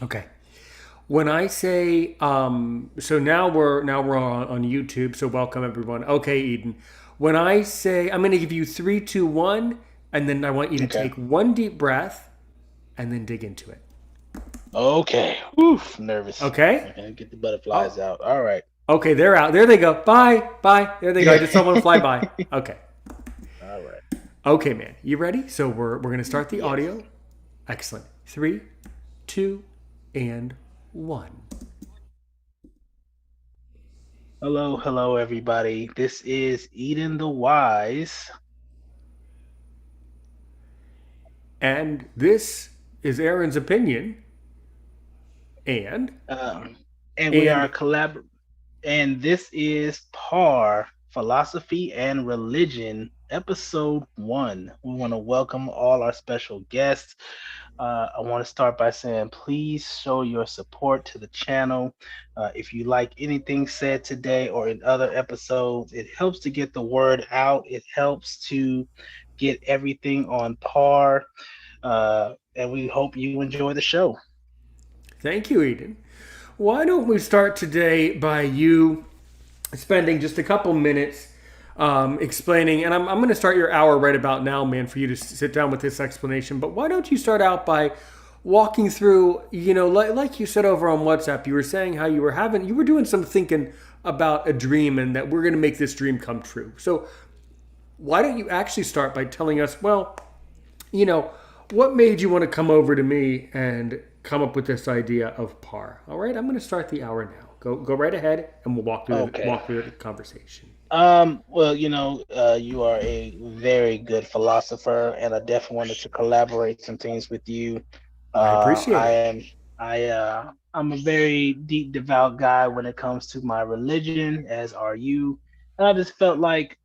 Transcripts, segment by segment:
Okay. When I say, so now we're on YouTube. So welcome everyone. Okay, Eden. When I say, I'm going to give you three, two, one, and then I want you to Okay. take one deep breath and then dig into it. Okay. Oof, nervous. Okay. Okay, get the butterflies Oh, out. All right. okay. They're out. There they go. Bye, bye. There they go. I just saw one fly by. Okay. All right. Okay, man. You ready? So we're going to start the Yes. audio. Excellent. Three, two, and one. Hello, hello, everybody. This is Eden the Wise, And this is Aaron's opinion. And um, and we are and collab. And this is Par Philosophy and Religion, Episode One. We want to welcome all our special guests. I want to start by saying, please show your support to the channel. If you like anything said today or in other episodes, it helps to get the word out. It helps to get everything on par. And we hope you enjoy the show. thank you, Eden. Why don't we start today by you spending just a couple minutes explaining, and I'm going to start your hour right about now, man, for you to sit down with this explanation. But why don't you start out by walking through, like you said over on WhatsApp, you were saying how you were doing some thinking about a dream and that we're going to make this dream come true. So why don't you actually start by telling us, well, you know, what made you want to come over to me and come up with this idea of par? All right, I'm going to start the hour now. Go right ahead, and we'll Okay. walk through the conversation. Well, you are a very good philosopher, and I definitely wanted to collaborate some things with you. I appreciate I it. am, I'm a very deep, devout guy when it comes to my religion, as are you. And I just felt like,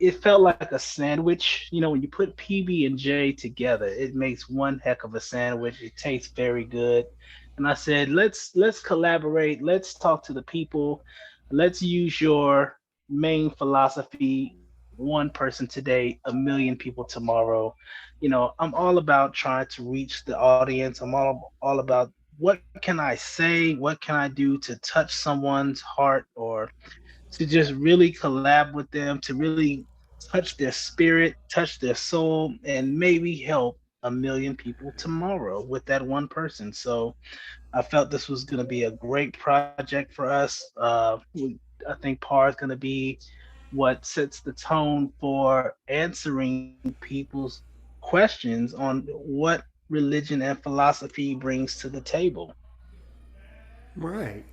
it felt like a sandwich. When you put PB and J together, it makes one heck of a sandwich. It tastes very good. And I said, let's collaborate. Let's talk to the people. Let's use your main philosophy, one person today, a million people tomorrow. I'm all about trying to reach the audience. I'm all about what can I say, what can I do to touch someone's heart, or to just really collab with them, to really touch their spirit, touch their soul, and maybe help a million people tomorrow with that one person. So I felt this was going to be a great project for us. I think PAR is going to be what sets the tone for answering people's questions on what religion and philosophy brings to the table. Right.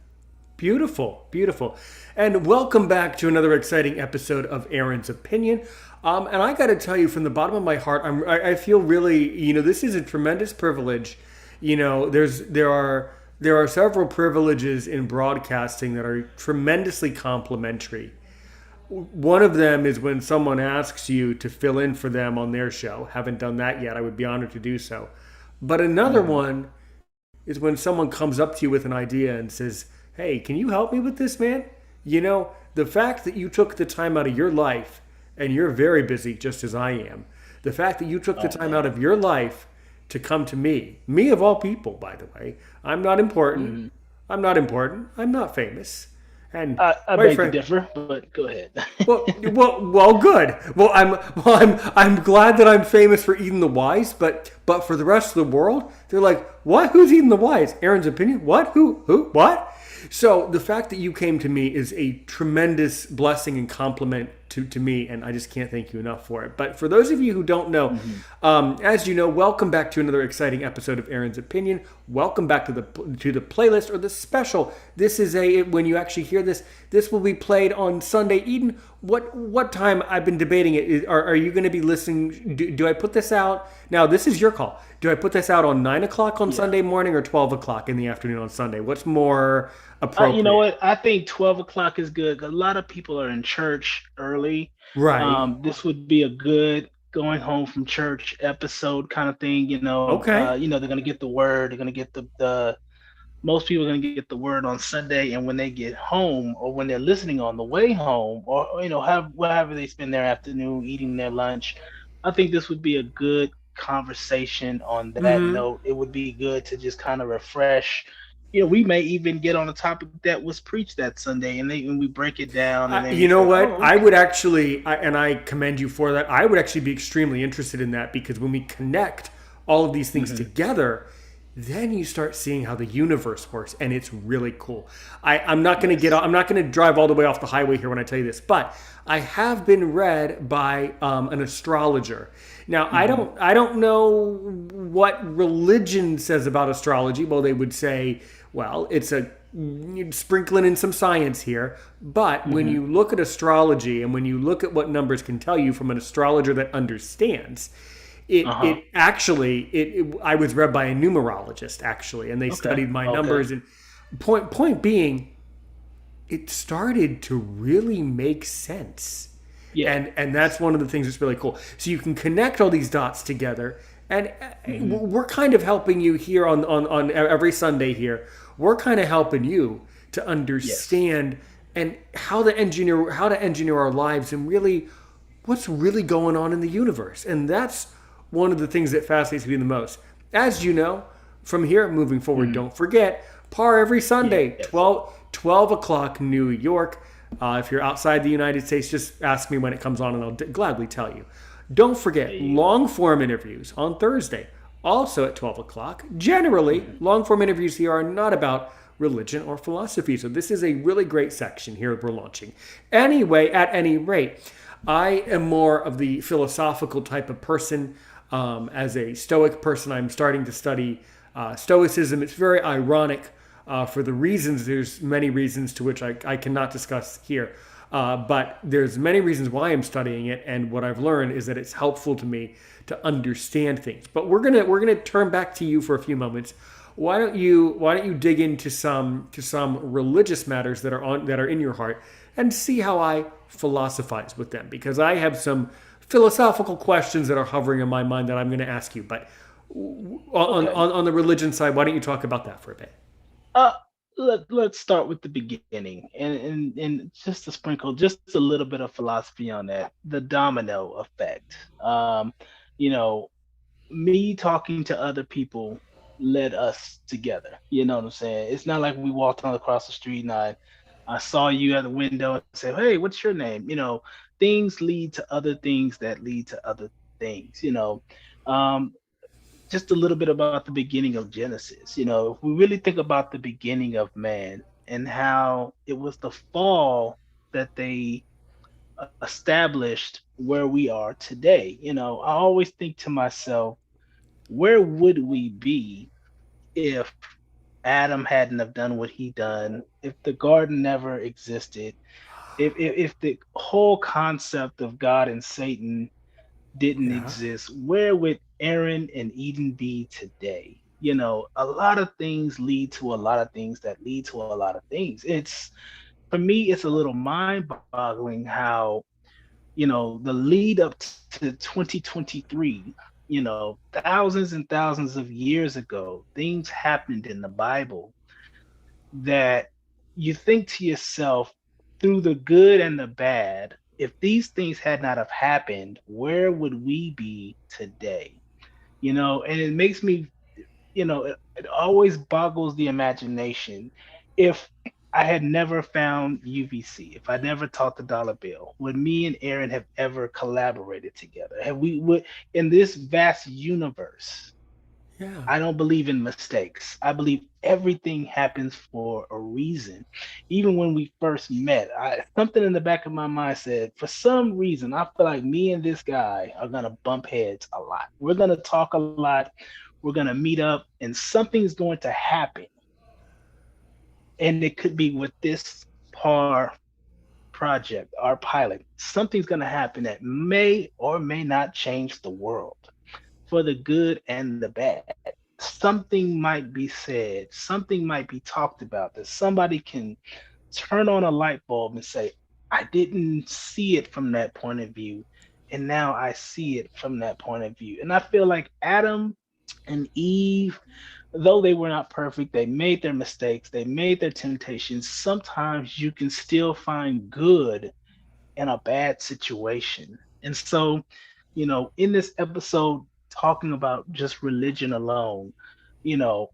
Beautiful, beautiful. And welcome back to another exciting episode of Aaron's Opinion. And I got to tell you, from the bottom of my heart, I feel really, this is a tremendous privilege. There are several privileges in broadcasting that are tremendously complimentary. One of them is when someone asks you to fill in for them on their show. Haven't done that yet. I would be honored to do so. But another Mhm. one is when someone comes up to you with an idea and says, "Hey, can you help me with this, man?" The fact that you took the time out of your life, and you're very busy just as I am, the fact that you took the Oh time out man. of your life to come to me of all people, by the way, I'm not important. Mhm. I'm not important. I'm not famous. And I quite beg to frank, differ, but go ahead. good. I'm glad that I'm famous for Eden the Wise, but for the rest of the world, they're like, what? Who's Eden the Wise? Aaron's opinion? What? Who? Who? What? So the fact that you came to me is a tremendous blessing and compliment to me, and I just can't thank you enough for it. But for those of you who don't know, Mhm. as you know, welcome back to another exciting episode of Aaron's Opinion. Welcome back to the playlist or the special. This is a when you actually hear this, this will be played on Sunday. Eden, what time? I've been debating it. Are you going to be listening? Do I put this out now? This is your call. Do I put this out on 9 o'clock on Yeah. Sunday morning or 12 o'clock in the afternoon on Sunday? What's more You know appropriate? what? I think 12 o'clock is good. A lot of people are in church early. Right. This would be a good going home from church episode kind of thing. Okay. They're gonna get the word. They're gonna get the most people are gonna get the word on Sunday, and when they get home, or when they're listening on the way home, or have wherever they spend their afternoon eating their lunch, I think this would be a good conversation on that Mm-hmm. note. It would be good to just kind of refresh. We may even get on a topic that was preached that Sunday, and we break it down, and then we You know say, what? "Oh, I okay, would actually, and I commend you for that. I would actually be extremely interested in that because when we connect all of these things hmm together, then you start seeing how the universe works, and it's really cool. I'm not going to get, yes, I'm not going to drive all the way off the highway here when I tell you this, but I have been read by an astrologer. Now, hmm I don't know what religion says about astrology. Well, they would say, well, it's a sprinkling in some science here. But when hmm you look at astrology and when you look at what numbers can tell you from an astrologer that understands, uh-huh, I was read by a numerologist actually, and they okay, studied my okay, numbers. And point being, it started to really make sense. yeah, And that's one of the things that's really cool. So you can connect all these dots together, and hmm we're kind of helping you here on every Sunday here. We're kind of helping you to yes, understand and how to engineer our lives and really what's really going on in the universe. And that's one of the things that fascinates me the most. As you know, from here moving forward, hmm don't forget, par every Sunday, yes, 12 o'clock New York. If you're outside the United States, just ask me when it comes on and I'll gladly tell you. Don't there forget, you go. long form interviews on Thursday, also at 12 o'clock. Generally, hmm long form interviews here are not about religion or philosophy. So this is a really great section here we're launching. Anyway, at any rate, I am more of the philosophical type of person. As a Stoic person, I'm starting to study Stoicism. It's very ironic for the reasons. There's many reasons to which I cannot discuss here. But there's many reasons why I'm studying it, and what I've learned is that it's helpful to me to understand things. But we're gonna turn back to you for a few moments. Why don't you dig into some religious matters that are in your heart and see how I philosophize with them, because I have some philosophical questions that are hovering in my mind that I'm going to ask you. But Okay. on the religion side, why don't you talk about that for a bit? Uh, let's start with the beginning, and just to sprinkle just a little bit of philosophy on that, the domino effect. You know, me talking to other people led us together. You know what I'm saying? It's not like we walked on across the street and I saw you at the window and said, "Hey, what's your name?" Things lead to other things that lead to other things. Um, just a little bit about the beginning of Genesis. If we really think about the beginning of man and how it was the fall that they established where we are today. I always think to myself, where would we be if Adam hadn't have done what he done, if the garden never existed, if the whole concept of God and Satan didn't Yeah, exist, where would Aaron and Eden be today? A lot of things lead to a lot of things that lead to a lot of things. It's For me, it's a little mind-boggling how, the lead up to 2023, thousands and thousands of years ago, things happened in the Bible that you think to yourself, through the good and the bad, if these things had not have happened, where would we be today? And it makes me, it always boggles the imagination. If I had never found UVC, if I never taught the dollar bill, would me and Aaron have ever collaborated together? Have we would in this vast universe? yeah, I don't believe in mistakes. I believe everything happens for a reason. Even when we first met, something in the back of my mind said, for some reason, I feel like me and this guy are gonna bump heads a lot. We're gonna talk a lot. We're gonna meet up, and something's going to happen. And it could be with this par project, our pilot. Something's gonna happen that may or may not change the world for the good and the bad. Something might be said, something might be talked about that somebody can turn on a light bulb and say, I didn't see it from that point of view. And now I see it from that point of view. And I feel like Adam and Eve, though they were not perfect, they made their mistakes, they made their temptations. Sometimes you can still find good in a bad situation. And so, in this episode, talking about just religion alone, you know,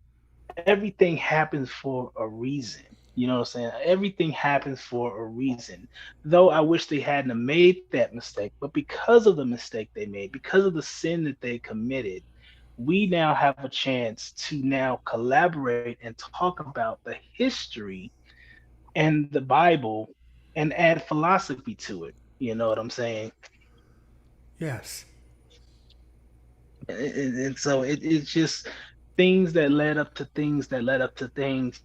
everything happens for a reason. You know what I'm saying? Everything happens for a reason. Though I wish they hadn't have made that mistake, but because of the mistake they made, because of the sin that they committed, we now have a chance to now collaborate and talk about the history and the Bible and add philosophy to it. You know what I'm saying? Yes. And so it's just things that led up to things that led up to things.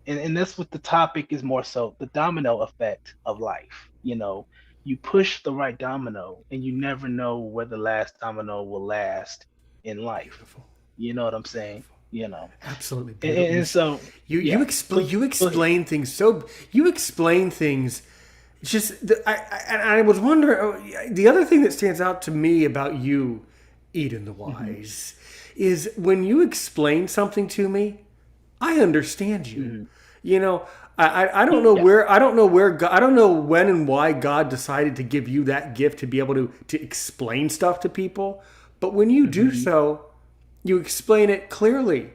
And that's what the topic is more so the domino effect of life. You know, you push the right domino and you never know where the last domino will last in life. Beautiful. You know what I'm saying? Beautiful. You know, Absolutely and, beautiful. and and so You yeah, explain go ahead. you explain things. It's just I was wondering the other thing that stands out to me about you, Eden the Hmm. Wise, is when you explain something to me, I understand you. Hmm. You know, I don't know Yeah. where God, I don't know when and why God decided to give you that gift to be able to explain stuff to people. But when you do Hmm. so, you explain it clearly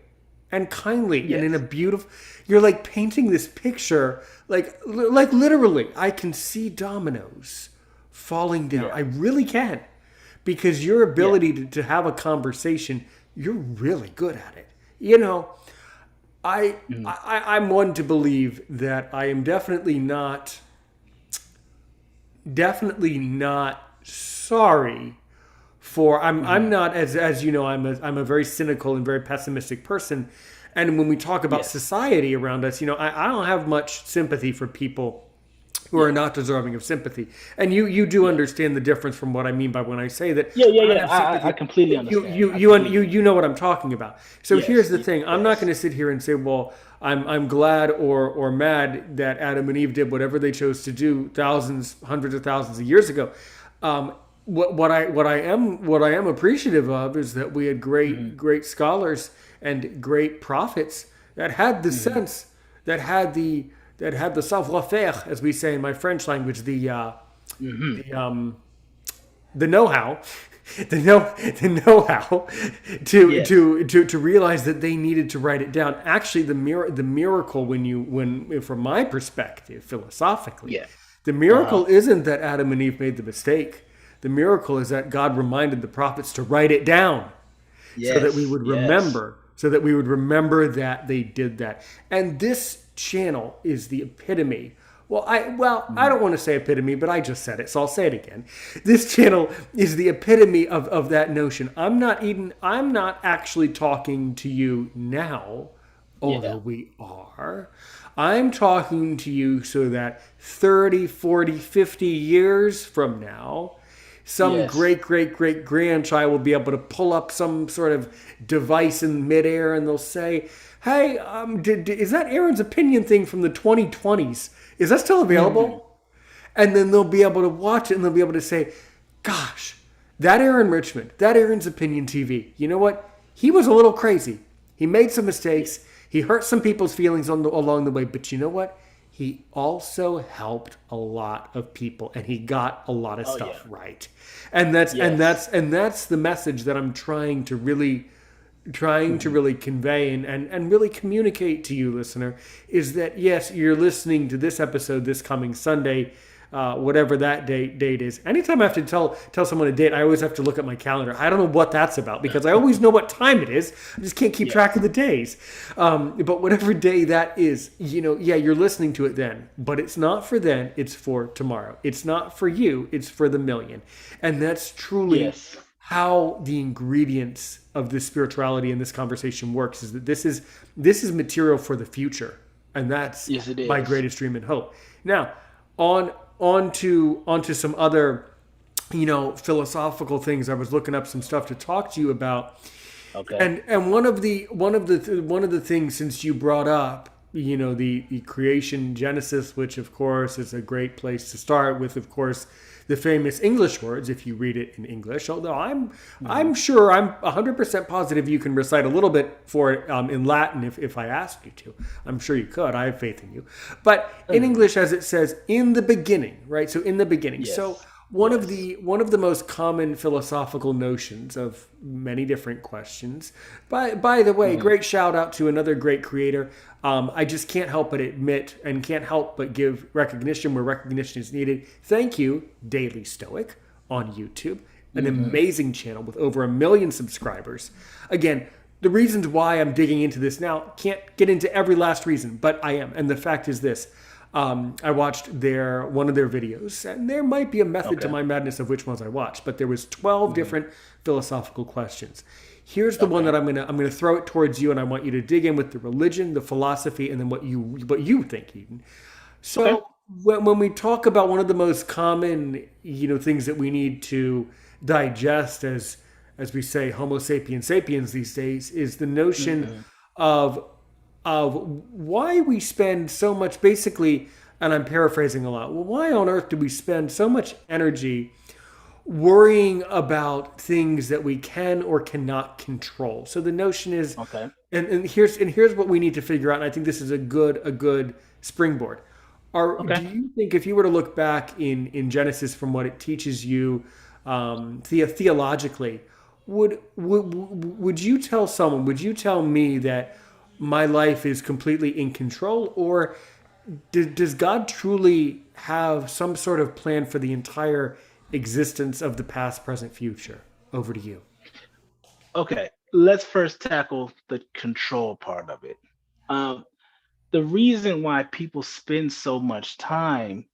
and kindly and in a Yes. beautiful. You're like painting this picture, like literally. I can see dominoes falling down. Yeah. I really can, because your Yeah. ability to have a conversation, you're really good at it. You know, Hmm. I'm one to believe that I am definitely not sorry for I'm Hmm. not as you know I'm a very cynical and very pessimistic person, and when we talk about Yes. society around us, I don't have much sympathy for people who are Yeah. not deserving of sympathy. And you do Yeah. understand the difference from what I mean by when I say that Yeah. Yeah. I don't Yeah. have I sympathy. completely understand. I completely You understand. know what I'm talking about. So here's Yes. the thing. I'm not going Yes. to sit here and say, well, I'm glad or mad that Adam and Eve did whatever they chose to do thousands, hundreds of thousands of years ago. What I am appreciative of is that we had Hmm. great scholars and great prophets that had the Hmm. sense, that had the savoir faire, as we say in my French language, Hmm. the the know-how, the know-how Yes. to realize that they needed to write it down. Actually, the miracle, when from my perspective, philosophically, Yeah. the Uh-huh. miracle isn't that Adam and Eve made the mistake. The miracle is that God reminded the prophets to write it down so that we Yes. would Yes. remember, so that we would remember that they did that. And this channel is the epitome. I Mhm. don't want to say epitome, but I just said it, so I'll say it again. This channel is the epitome of that notion. I'm not actually talking to you now, although Yeah. we are. I'm talking to you so that 30, 40, 50 years from now, some Yes. great grandchild will be able to pull up some sort of device in midair and they'll say, "Hey, is that Aaron's opinion thing from the 2020s? Is that still Hmm. available?" And then they'll be able to watch it and they'll be able to say, "Gosh, that Aaron Richmond, that Aaron's opinion TV. You know what? He was a little crazy. He made some Yeah. mistakes. He hurt some people's feelings along the way. But you know what? He also helped a lot of people and he got a lot of Oh yeah. stuff right." And that's Yes. the message that I'm trying to Hmm. really convey and really communicate to you, listener, is that yes, you're listening to this episode this coming Sunday, whatever that date is. Anytime I have to tell someone a date, I always have to look at my calendar. I don't know what that's about because I always know what time it is. I just can't keep track Yes. of the days. But whatever day that is, yeah, you're listening to it then. But it's not for then. It's for tomorrow. It's not for you. It's for the million. And that's truly Yes. how the ingredients of this spirituality and this conversation works, is that this is material for the future, and that's Yes, it my is. greatest dream and hope. Now on onto some other philosophical things. I was looking up some stuff to talk to you about, Okay. and one of the things, since you brought up the creation Genesis, which of course is a great place to start with, of course, the famous English words if you read it in English. Although Hmm. I'm sure, I'm 100% positive you can recite a little bit for it in Latin if I asked you to. I'm sure you could. I have faith in you. But in Hmm. English, as it says, in the beginning, right? So in the beginning. So Yes. Yes. One of the most common philosophical notions of many different questions. By the way, Hmm. great shout out to another great creator. I just can't help but admit and can't help but give recognition where recognition is needed. Thank you, Daily Stoic on YouTube, an Hmm. amazing channel with over 1 million subscribers. Again, the reasons why I'm digging into this now can't get into every last reason, but I am. And the fact is this: I watched their one of their videos, and there might be a method to Okay. my madness of which ones I watched, but there was 12 Hmm. different philosophical questions. Here's the one Okay. that I'm gonna throw it towards you, and I want you to dig in with the religion, the philosophy, and then what you think, Eden. Okay. So when we talk about one of the most common things that we need to digest as we say Homo sapiens sapiens these days is the notion Hmm. of why we spend so much basically, and I'm paraphrasing a lot. Well, why on earth do we spend so much energy worrying about things that we can or cannot control? So the notion is, Okay. and here's what we need to figure out. And I think this is a good springboard. Do Okay. you think if you were to look back in Genesis from what it teaches you theologically, would you tell someone? Would you tell me that my life is completely in control, or does God truly have some sort of plan for the entire existence of the past, present, future? Over to you. Okay. Let's first tackle the control part of it. Um, the reason why people spend so much time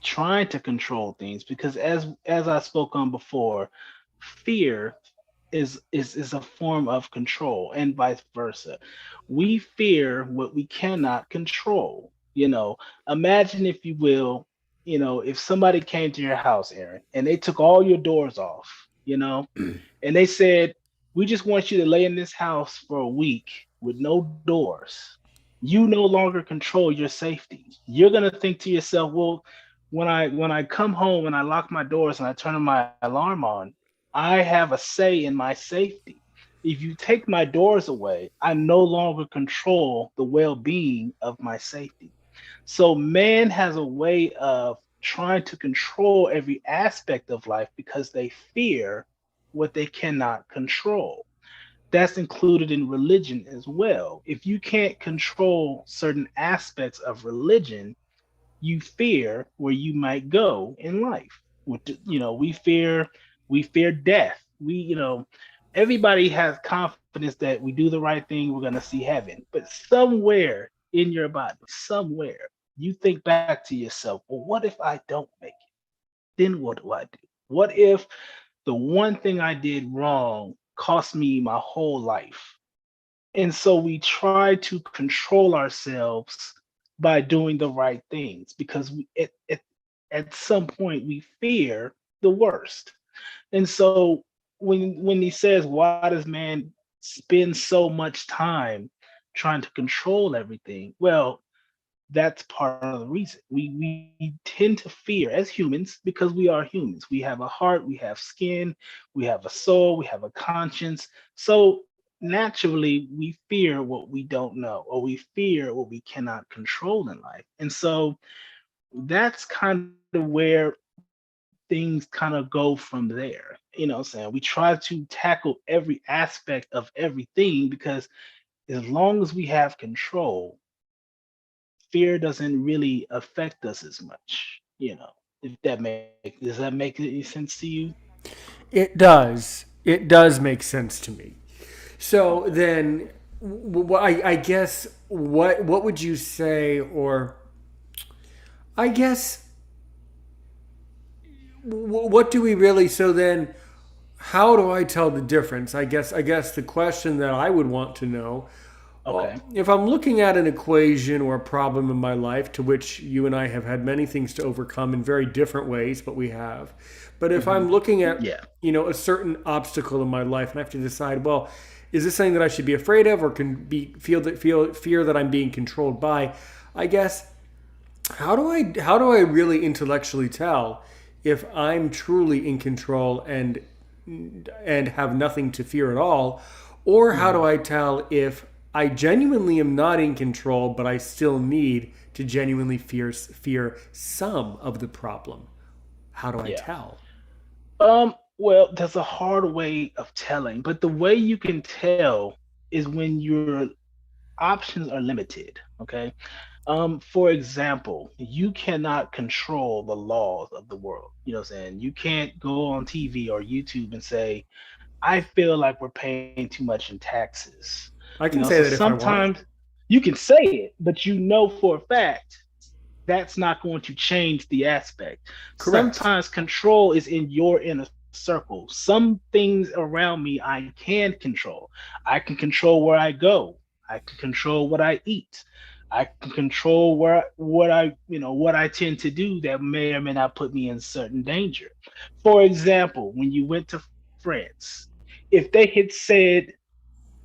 trying to control things, because as I spoke on before, fear is a form of control, and vice versa. We fear what we cannot control. Imagine, if you will, if somebody came to your house, Aaron, and they took all your doors off, and they said, "We just want you to lay in this house for a week with no doors." You no longer control your safety. You're gonna think to yourself, "Well, when I come home and I lock my doors and I turn my alarm on, I have a say in my safety. If you take my doors away, I no longer control the well-being of my safety." So man has a way of trying to control every aspect of life because they fear what they cannot control. That's included in religion as well. If you can't control certain aspects of religion, you fear where you might go in life. We fear death. Everybody has confidence that we do the right thing, we're gonna see heaven. But somewhere in your body, somewhere, you think back to yourself, well, what if I don't make it? Then what do I do? What if the one thing I did wrong cost me my whole life? And so we try to control ourselves by doing the right things because at some point we fear the worst. And so when he says, why does man spend so much time trying to control everything? Well, that's part of the reason. We tend to fear as humans because we are humans. We have a heart, we have skin, we have a soul, we have a conscience. So naturally, we fear what we don't know, or we fear what we cannot control in life. And so that's kind of where things kind of go from there. What I'm saying? We try to tackle every aspect of everything because as long as we have control, fear doesn't really affect us as much. If that make does that make any sense to you? It does. It does make sense to me. So Okay. then, I guess what would you say, or I guess what do we really? So then, how do I tell the difference? I guess the question that I would want to know. Well, Okay. if I'm looking at an equation or a problem in my life to which you and I have had many things to overcome in very different ways, but we have. But if Hmm. I'm looking at, Yeah. a certain obstacle in my life and I have to decide, well, is this something that I should be afraid of or can be feel fear that I'm being controlled by? I guess how do I really intellectually tell if I'm truly in control and have nothing to fear at all, or how do Hmm. I tell if I genuinely am not in control but I still need to genuinely fear some of the problem? how do I Yeah. tell? Well, there's a hard way of telling, but the way you can tell is when your options are limited. Okay. For example, you cannot control the laws of the world. You know what I'm saying? You can't go on TV or YouTube and say, I feel like we're paying too much in taxes. I You can know, say so that if I want. sometimes you can say it, but you know for a fact that's not going to change the aspect. Correct. Sometimes control is in your inner circle. Some things around me I can control. I can control where I go. I can control what I eat. I can control where what I what I tend to do that may or may not put me in certain danger. For example, when you went to France, if they had said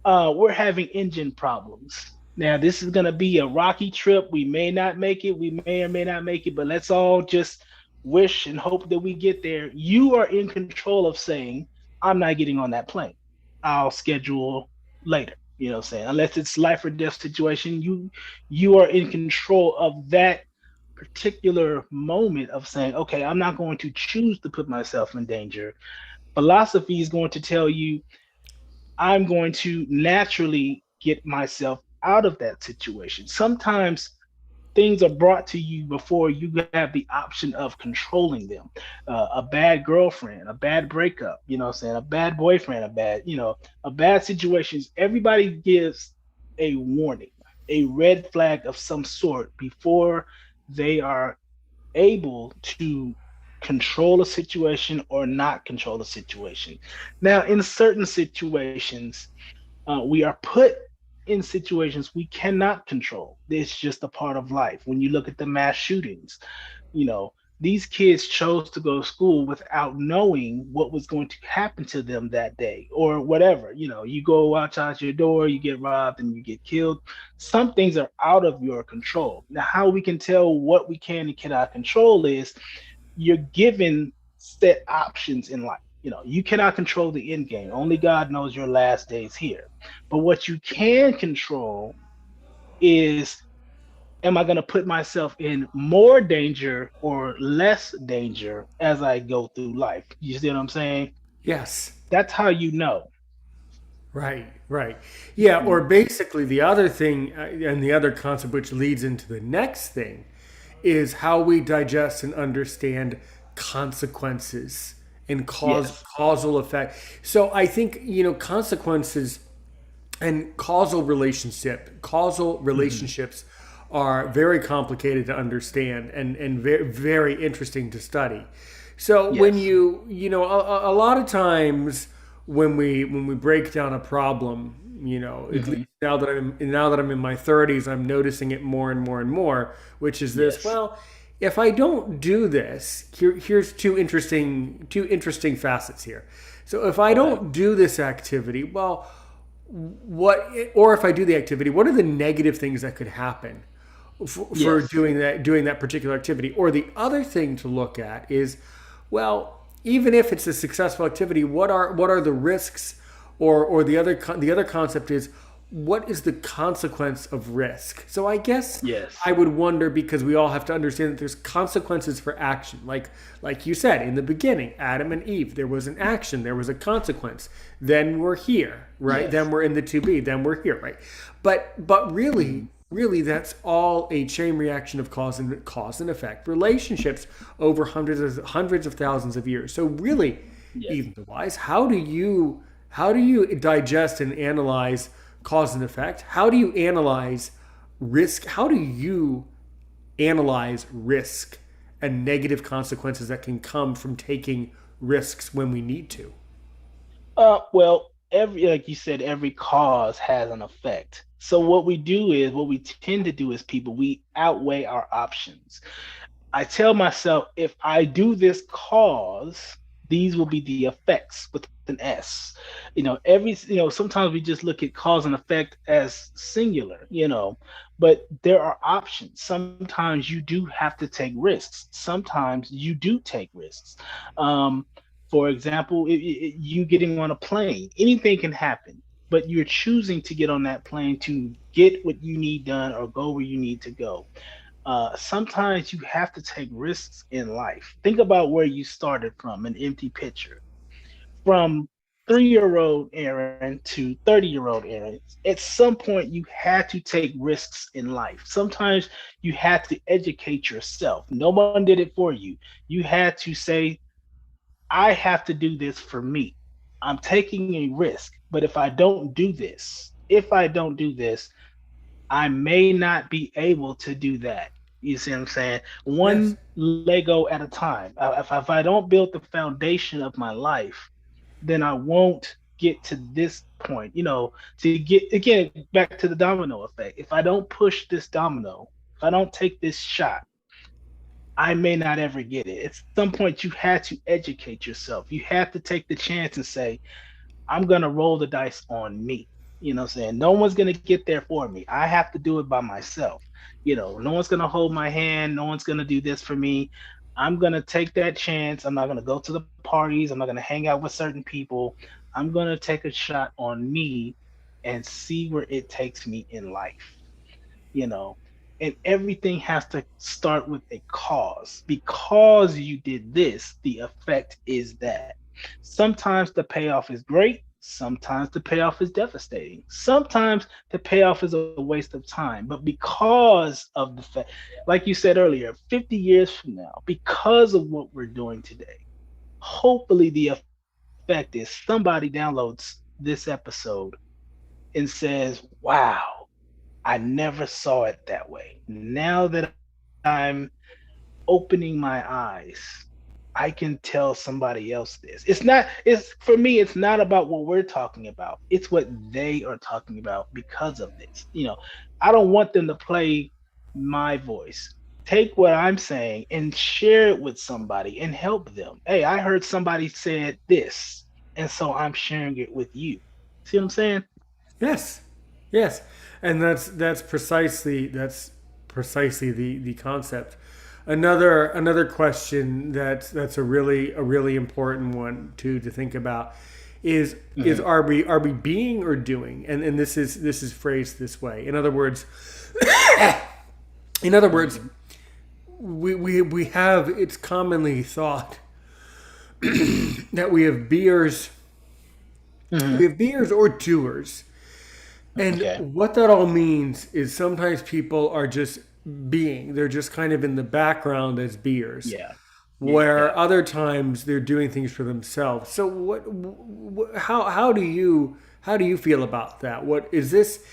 we're having engine problems. Now, this is going to be a rocky trip. We may not make it. We may or may not make it, but let's all just wish and hope that we get there. You are in control of saying, I'm not getting on that plane. I'll schedule later. You know what I'm saying? Unless it's life or death situation, you are in control of that particular moment of saying, okay, I'm not going to choose to put myself in danger. Philosophy is going to tell you I'm going to naturally get myself out of that situation. Sometimes things are brought to you before you have the option of controlling them. A bad girlfriend, a bad breakup, you know what I'm saying? A bad boyfriend, a bad situations. Everybody gives a warning, a red flag of some sort before they are able to control a situation or not control a situation. Now, in certain situations, we are put in situations we cannot control. It's just a part of life. When you look at the mass shootings, you know, these kids chose to go to school without knowing what was going to happen to them that day or whatever. You know, you go outside your door, you get robbed and you get killed. Some things are out of your control. Now, how we can tell what we can and cannot control is you're given set options in life. You know, you cannot control the end game. Only God knows your last days here. But what you can control is, am I going to put myself in more danger or less danger as I go through life? You see what I'm saying? Yes. That's how you know. Right, right. Yeah, or Mhm. basically the other thing, and the other concept which leads into the next thing, is how we digest and understand consequences and Yes. causal effect. So I think, consequences and causal Hmm. relationships are very complicated to understand and very, very interesting to study. So when Yes. a lot of times when we break down a problem, at Hmm. least now that I'm in my 30s, I'm noticing it more and more and more, which is this. Yes. Well, if I don't do this, here's two interesting facets here. So if I Okay. don't do this activity, well, what, or if I do the activity, what are the negative things that could happen for Yes. doing that particular activity? Or the other thing to look at is, well, even if it's a successful activity, what are the risks? Or the other concept is, what is the consequence of risk? So I guess Yes. I would wonder, because we all have to understand that there's consequences for action. Like you said in the beginning, Adam and Eve, there was an action, there was a consequence. Then we're here, right? Yes. Then we're in the to be, then we're here, right? But really, Hmm. really, that's all a chain reaction of cause and effect relationships over hundreds of thousands of years. So really, Yes. even the wise, how do you digest and analyze cause and effect? How do you analyze risk? How do you analyze risk and negative consequences that can come from taking risks when we need to? Well, every like you said, every cause has an effect. So what we tend to do as people, we outweigh our options. I tell myself if I do this cause, these will be the effects with an S. Sometimes we just look at cause and effect as singular, but there are options. Sometimes you do have to take risks. Sometimes you do take risks. Um, for example, you getting on a plane, anything can happen, but you're choosing to get on that plane to get what you need done or go where you need to go. Sometimes you have to take risks in life. Think about where you started from, an empty pitcher. From 3-year-old Aaron to 30-year-old Aaron, at some point you had to take risks in life. Sometimes you had to educate yourself. No one did it for you. You had to say, I have to do this for me. I'm taking a risk, but if I don't do this, I may not be able to do that. You see what I'm saying? Yes. One Lego at a time. If I don't build the foundation of my life, then I won't get to this point. To get again back to the domino effect. If I don't push this domino, if I don't take this shot, I may not ever get it. At some point, you had to educate yourself. You have to take the chance and say, I'm gonna roll the dice on me. You know what I'm saying? No one's gonna get there for me. I have to do it by myself. No one's gonna hold my hand, no one's gonna do this for me. I'm gonna take that chance. I'm not gonna go to the parties, I'm not gonna hang out with certain people. I'm gonna take a shot on me and see where it takes me in life you know and everything has to start with a cause. Because you did this, the effect is that. Sometimes the payoff is great, sometimes the payoff is devastating, sometimes the payoff is a waste of time. But because of the fact, like you said earlier, 50 years from now, because of what we're doing today, hopefully the effect is somebody downloads this episode and says, wow, I never saw it that way. Now that I'm opening my eyes, I can tell somebody else this. It's for me, it's not about what we're talking about. It's what they are talking about because of this. I don't want them to play my voice. Take what I'm saying and share it with somebody and help them. Hey, I heard somebody said this, and so I'm sharing it with you. See what I'm saying? Yes. Yes. And that's precisely the concept. Another question that's a really important one to think about is Mhm. are we being or doing? And this is phrased this way. In other words, Mhm. we have, it's commonly thought that we Mhm. have beers or doers. And Okay. what that all means is sometimes people are just being, they're just kind of in the background as beers, Yeah. Yeah. where other times they're doing things for themselves. So how do you feel about that? What is this?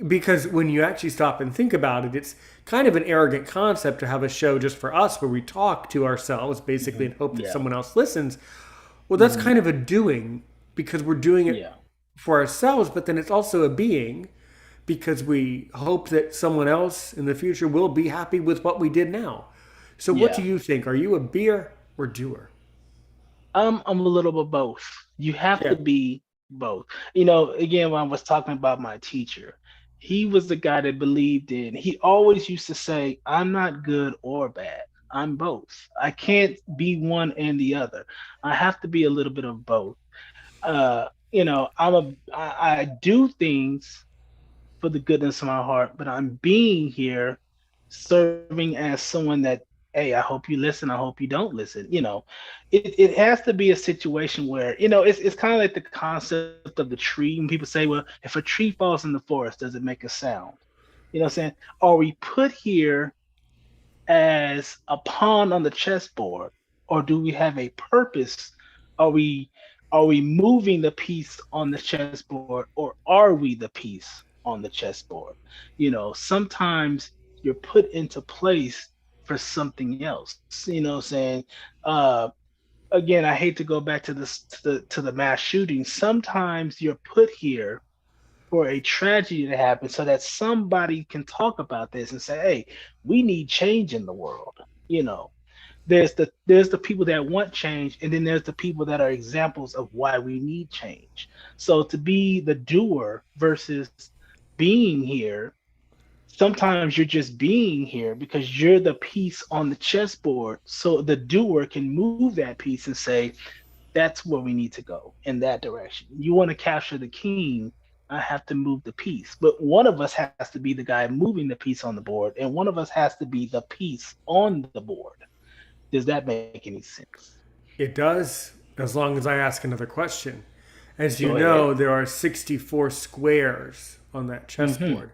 Because when you actually stop and think about it, it's kind of an arrogant concept to have a show just for us where we talk to ourselves basically and hope that Yeah. someone else listens. Well, that's Mhm. kind of a doing because we're doing it Yeah. for ourselves, but then it's also a being because we hope that someone else in the future will be happy with what we did now. So, what do Yeah. you think? Are you a beer or doer? I'm a little bit both. You have Yeah. to be both. Again, when I was talking about my teacher, he was the guy that believed in, he always used to say, I'm not good or bad. I'm both. I can't be one and the other. I have to be a little bit of both. I do things for the goodness of my heart, but I'm being here serving as someone that, hey, I hope you listen, I hope you don't listen. It has to be a situation where, it's kind of like the concept of the tree. When people say, well, if a tree falls in the forest, does it make a sound? You know what I'm saying? Are we put here as a pawn on the chessboard, or do we have a purpose? Are we moving the piece on the chessboard, or are we the piece on the chessboard? Sometimes you're put into place for something else. What I'm saying? uh Again, I hate to go back to this, to the mass shooting. Sometimes you're put here for a tragedy to happen so that somebody can talk about this and say, hey, we need change in the world. you know there's the people that want change, and then there's the people that are examples of why we need change. So to be the doer versus being here, sometimes you're just being here because you're the piece on the chessboard, so the doer can move that piece and say, that's where we need to go, in that direction. You want to capture the king, I have to move the piece. But one of us has to be the guy moving the piece on the board, and one of us has to be the piece on the board. Does that make any sense? It does, as long as I ask another question. As Go you ahead. know, there are 64 squares on that Mm-hmm. chessboard,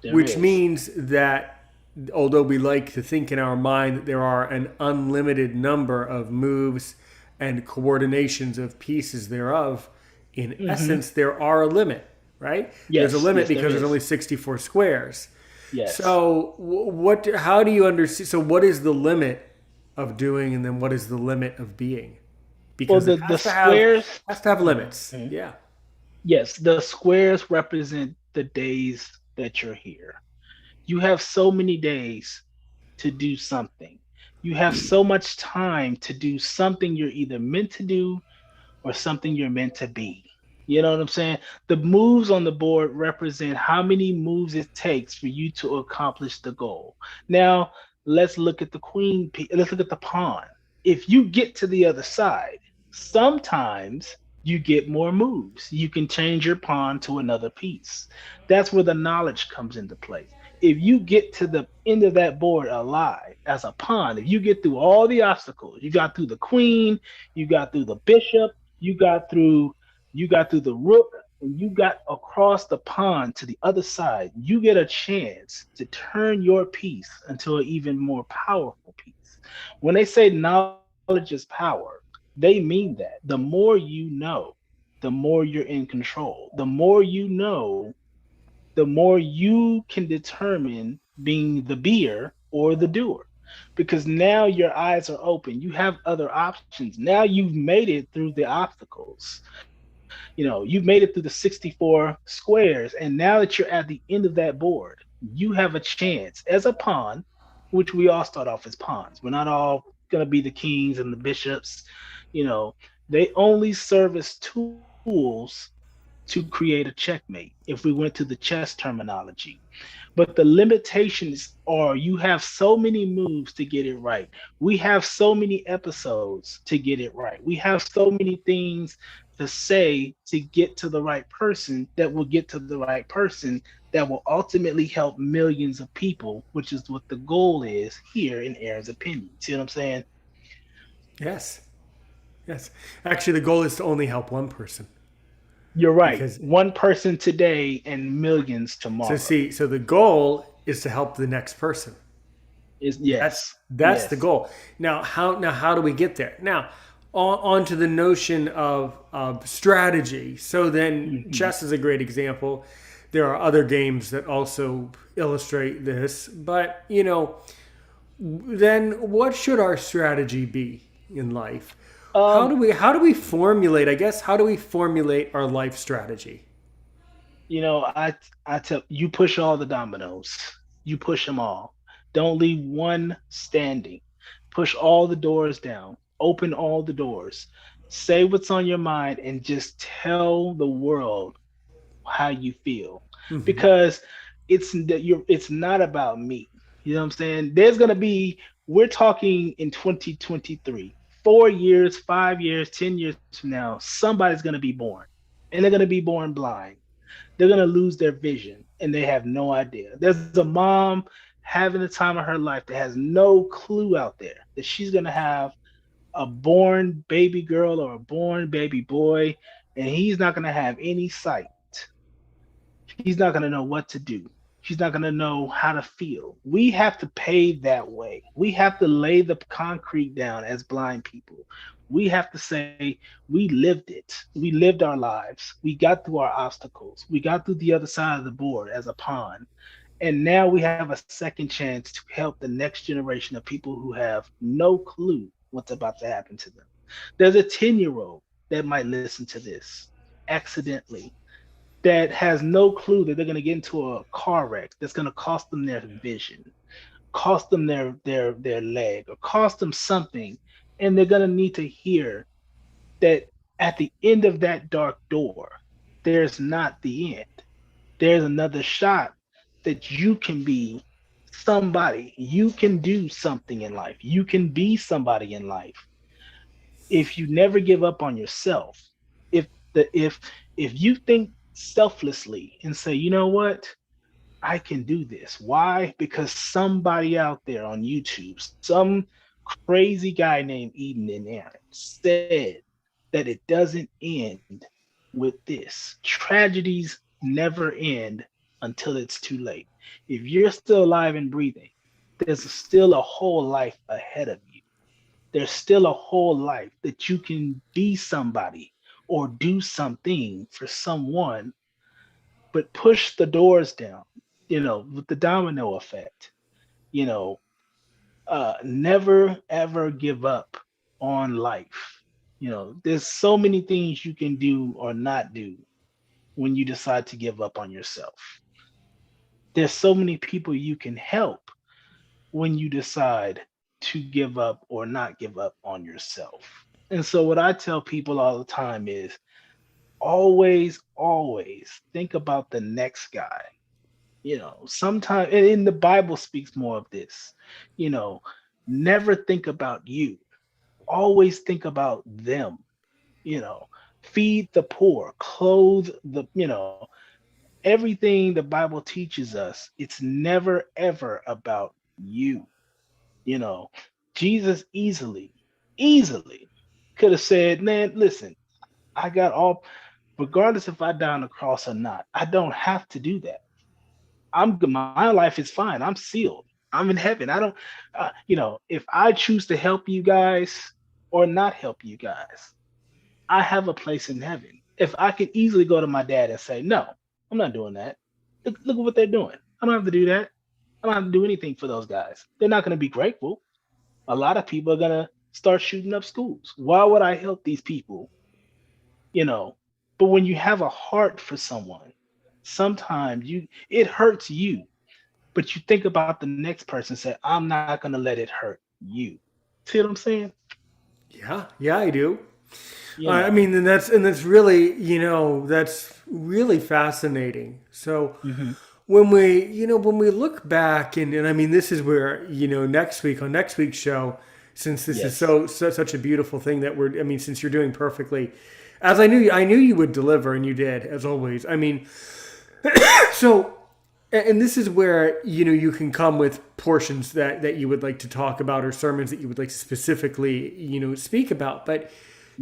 There which is. means that although we like to think in our mind that there are an unlimited number of moves and coordinations of pieces thereof, in Mm-hmm. essence, there are a limit, right? There's a Yes, limit yes, there because there's only is. 64 squares. Yes. So, what? How do you understand? So, what is the limit of doing, and then what is the limit of being? Well, Because it the squares. has to have limits. Mhm. Yeah. Yes, the squares represent the days that you're here. You have so many days to do something. You have so much time to do something you're either meant to do or something you're meant to be. You know what I'm saying? The moves on the board represent how many moves it takes for you to accomplish the goal. Now, let's look at the let's look at the pawn. If you get to the other side, sometimes you get more moves. You can change your pawn to another piece. That's where the knowledge comes into play. If you get to the end of that board alive as a pawn, if you get through all the obstacles, you got through the queen, you got through the bishop, you got through you got through the rook, and you got across the pond to the other side, you get a chance to turn your piece into an even more powerful piece. When they say knowledge is power, they mean that. The more you know, the more you're in control. The more you know, the more you can determine being the beer or the doer. Because now your eyes are open. You have other options. Now you've made it through the obstacles. You've made it through the 64 squares. And now that you're at the end of that board, you have a chance as a pawn, which we all start off as pawns. We're not all going to be the kings and the bishops. You know, they only serve as tools to create a checkmate if we went to the chess terminology. But the limitations are you have so many moves to get it right. We have so many episodes to get it right. We have so many things to say to get to the right person that will get to the right person that will ultimately help millions of people, which is what the goal is here in Aaron's opinion. See what I'm saying? Yes. Yes. Actually, the goal is to only help one person You're right. because One person today and millions tomorrow. so the goal is to help the next person. Is That's yes, that's the yes. goal. Now how do we get there? Now on to the notion of strategy. So then Hmm. chess is a great example. There are other games that also illustrate this, but then what should our strategy be in life? Um, How do we formulate, I guess, how do we formulate our life strategy? I tell you push all the dominoes. You push them all. Don't leave one standing. Push all the doors down. Open all the doors. Say what's on your mind and just tell the world how you feel. Hmm. Because it's not about me. You know what I'm saying? There's gonna be we're talking in 2023, 4 years, 5 years, 10 years from now, somebody's gonna be born. And they're gonna be born blind. They're going to lose their vision and they have no idea. There's a mom having the time of her life that has no clue out there that she's going to have a born baby girl or a born baby boy, and he's not going to have any sight. He's not going to know what to do. She's not going to know how to feel. We have to pave that way. We have to lay the concrete down as blind people. We have to say, we lived it. We lived our lives. We got through our obstacles. We got through the other side of the board as a pawn. And now we have a second chance to help the next generation of people who have no clue what's about to happen to them. There's a 10-year-old that might listen to this accidentally that has no clue that they're going to get into a car wreck that's going to cost them their vision, cost them their leg, or cost them something, and they're going to need to hear that at the end of that dark door, there's not the end. There's another shot that you can be somebody. You can do something in life. You can be somebody in life if you never give up on yourself. If the if you think selflessly and say, you know what? I can do this. Why? Because somebody out there on YouTube, some crazy guy named Eden and Aaron said that it doesn't end with this. Tragedies never end until it's too late. If you're still alive and breathing, there's still a whole life ahead of you. There's still a whole life that you can be somebody or do something for someone, but push the doors down, with the domino effect, you know, never ever give up on life. There's so many things you can do or not do when you decide to give up on yourself. There's so many people you can help when you decide to give up or not give up on yourself. And so, what I tell people all the time is always, always think about the next guy. Sometimes, and the Bible speaks more of this, you know, never think about you, always think about them, you know, feed the poor, clothe everything the Bible teaches us. It's never ever about you. You know, Jesus easily could have said, man, listen, I got all, regardless if I die on the cross or not, I don't have to do that. My life is fine. I'm sealed. I'm in heaven. I don't, if I choose to help you guys or not help you guys, I have a place in heaven. If I could easily go to my dad and say, no, I'm not doing that. Look at what they're doing. I don't have to do that. I don't have to do anything for those guys. They're not going to be grateful. A lot of people are going to start shooting up schools. Why would I help these people? You know, but when you have a heart for someone, sometimes it hurts you, but you think about the next person and say, I'm not going to let it hurt you. See what I'm saying? Yeah, yeah, I do. You I know. mean, and that's really, that's really fascinating. So Hmm. when we look back, and I mean, this is where, next week on next week's show, since this is Yes. such a beautiful thing that I mean, since you're doing perfectly, as I knew you would deliver, and you did, as always. I mean, so, and this is where, you can come with portions that you would like to talk about, or sermons that you would like to specifically, speak about. But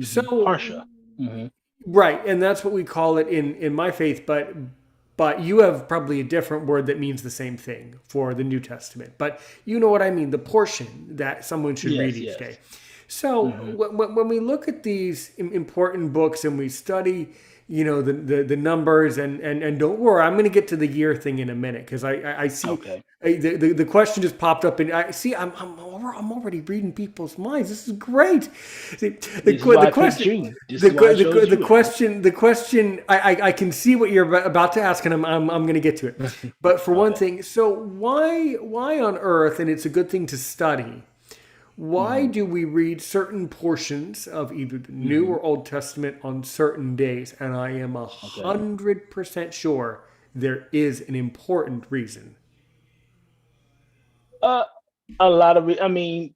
so, Harsha. Hmm. right, and that's what we call it in my faith. But you have probably a different word that means the same thing for the New Testament. But you know what I mean, the portion that someone should read Yes, each yes. day. So Hmm. when we look at these important books and we study, the numbers, and don't worry, I'm going to get to the year thing in a minute, because I see Okay. the question just popped up, and I see I'm already reading people's minds. This is great. See, the This is why the I picked question. you. This The, is why I the, chose the you, Aaron. question the question I can see what you're about to ask, and I'm going to get to it. But for one Okay. thing, so why on earth, and it's a good thing to study, why Hmm. do we read certain portions of either the New Hmm. or Old Testament on certain days? And I am a Okay. 100% sure there is an important reason. Uh, a lot of it. I mean,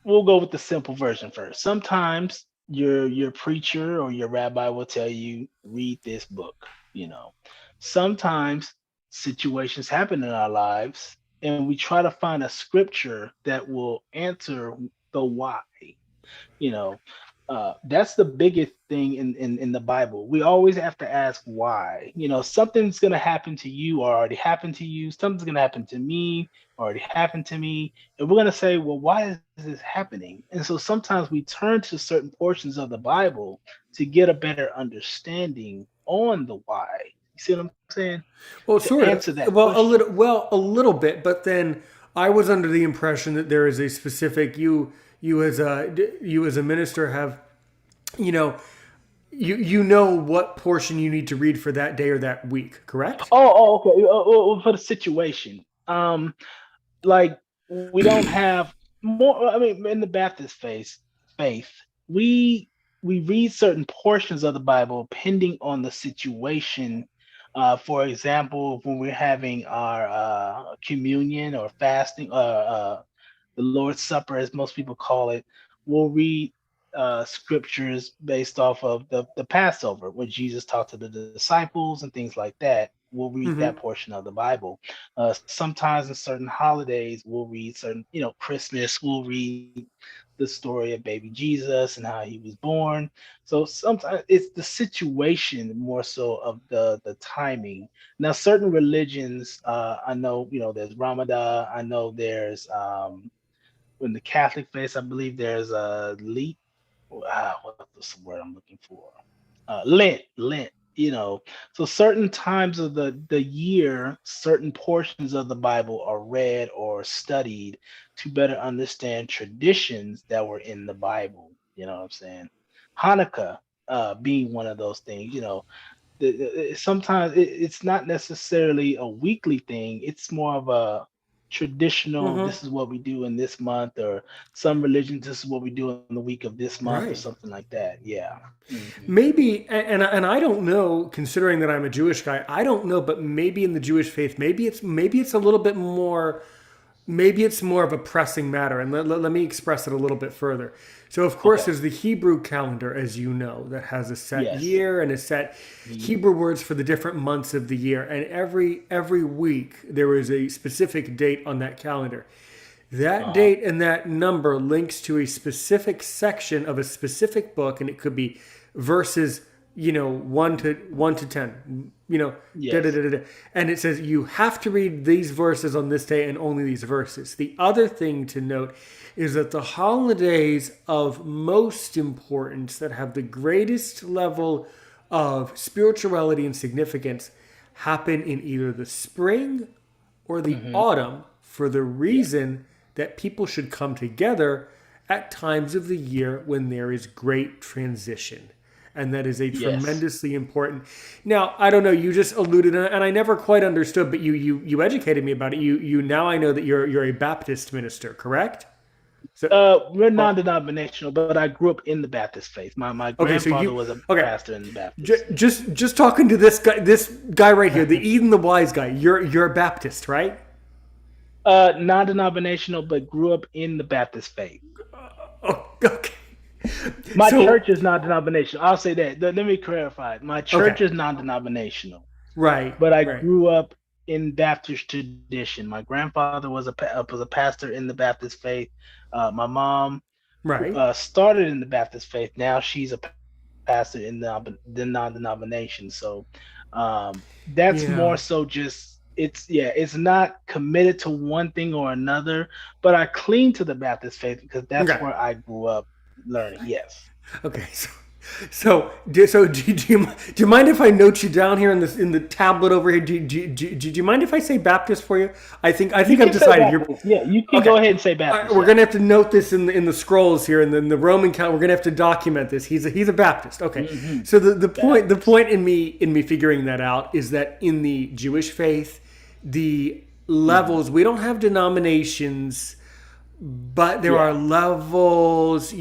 we'll go with the simple version first. Sometimes your preacher or your rabbi will tell you read this book. You know, sometimes situations happen in our lives, and we try to find a scripture that will answer the why. you know that's the biggest thing in the Bible. We always have to ask why. Something's going to happen to you or already happened to you, something's going to happen to me or already happened to me, and we're going to say, well, why is this happening? And so sometimes we turn to certain portions of the Bible to get a better understanding on the why. You see what I'm saying? Well, To sort answer of. that Well, question. a little bit. But then I was under the impression that there is a specific you as a minister have, you know you know what portion you need to read for that day or that week. Correct? Okay. For the situation, like we don't have more. I mean, in the Baptist faith, we we read certain portions of the Bible depending on the situation. For example, when we're having our communion or fasting, the Lord's Supper, as most people call it, we'll read. scriptures based off of the Passover, when Jesus talked to the disciples and things like that. We'll read that Hmm. portion of the Bible. Sometimes in certain holidays, we'll read certain, Christmas, we'll read the story of baby Jesus and how he was born. So sometimes it's the situation more so of the timing. Now, certain religions, I know, there's Ramadan. I know there's in the Catholic faith, I believe there's a leap. What's the word I'm looking for? Lent. So certain times of the year, certain portions of the Bible are read or studied to better understand traditions that were in the Bible. You know what I'm saying? Hanukkah, being one of those things. Sometimes it's not necessarily a weekly thing. It's more of a traditional. Hmm. This is what we do in this month, or some religions. This is what we do in the week of this month, or Right. something like that. Yeah. Hmm. Maybe, and I don't know. Considering that I'm a Jewish guy, I don't know, but maybe in the Jewish faith, maybe it's a little bit more. Maybe it's more of a pressing matter, and let me express it a little bit further. So, of course, Okay. there's the Hebrew calendar, as you know, that has a set Yes. year and a set Hmm. Hebrew words for the different months of the year, and every week there is a specific date on that calendar. That Uh-huh. date and that number links to a specific section of a specific book, and it could be verses, 1 to 10, da da Yes. da da, da. And it says you have to read these verses on this day and only these verses. The other thing to note is that the holidays of most importance that have the greatest level of spirituality and significance happen in either the spring or the Hmm. autumn, for the Yeah. reason that people should come together at times of the year when there is great transition. And that is a Yes. tremendously important. Now, I don't know. You just alluded, and I never quite understood, but you educated me about it. You now I know that you're a Baptist minister, correct? So, We're oh, non-denominational, but I grew up in the Baptist faith. My okay. So grandfather you, was a okay. pastor in the Baptist. Yeah. Just talking to this guy right here, the Eden the wise guy. You're a Baptist, right? Non-denominational, but grew up in the Baptist faith. Oh, okay. My So, church is non-denominational. I'll say that. Let me clarify. My okay. church is non-denominational, Right, but I right, grew up in Baptist tradition. My grandfather was a pastor in the Baptist faith. My mom right. started in the Baptist faith. Now she's a pastor in the non-denomination. So that's more so Yeah. just it's not committed to one thing or another, but I cling to the Baptist faith because that's Okay. where I grew up learning. Yes. Okay. Do you mind if I note you down here in the tablet over here? Do you mind if I say Baptist for you? I think You I've can say decided. You're Baptist. Yeah, you can go okay. ahead and say All right, Baptist. we're Yeah. gonna have to note this in the scrolls here, and then the Roman count. We're gonna have to document this. He's a Baptist. Okay. Hmm. So the Baptist. point in me figuring that out is that in the Jewish faith, the Hmm. levels, we don't have denominations, but there are Yeah. levels,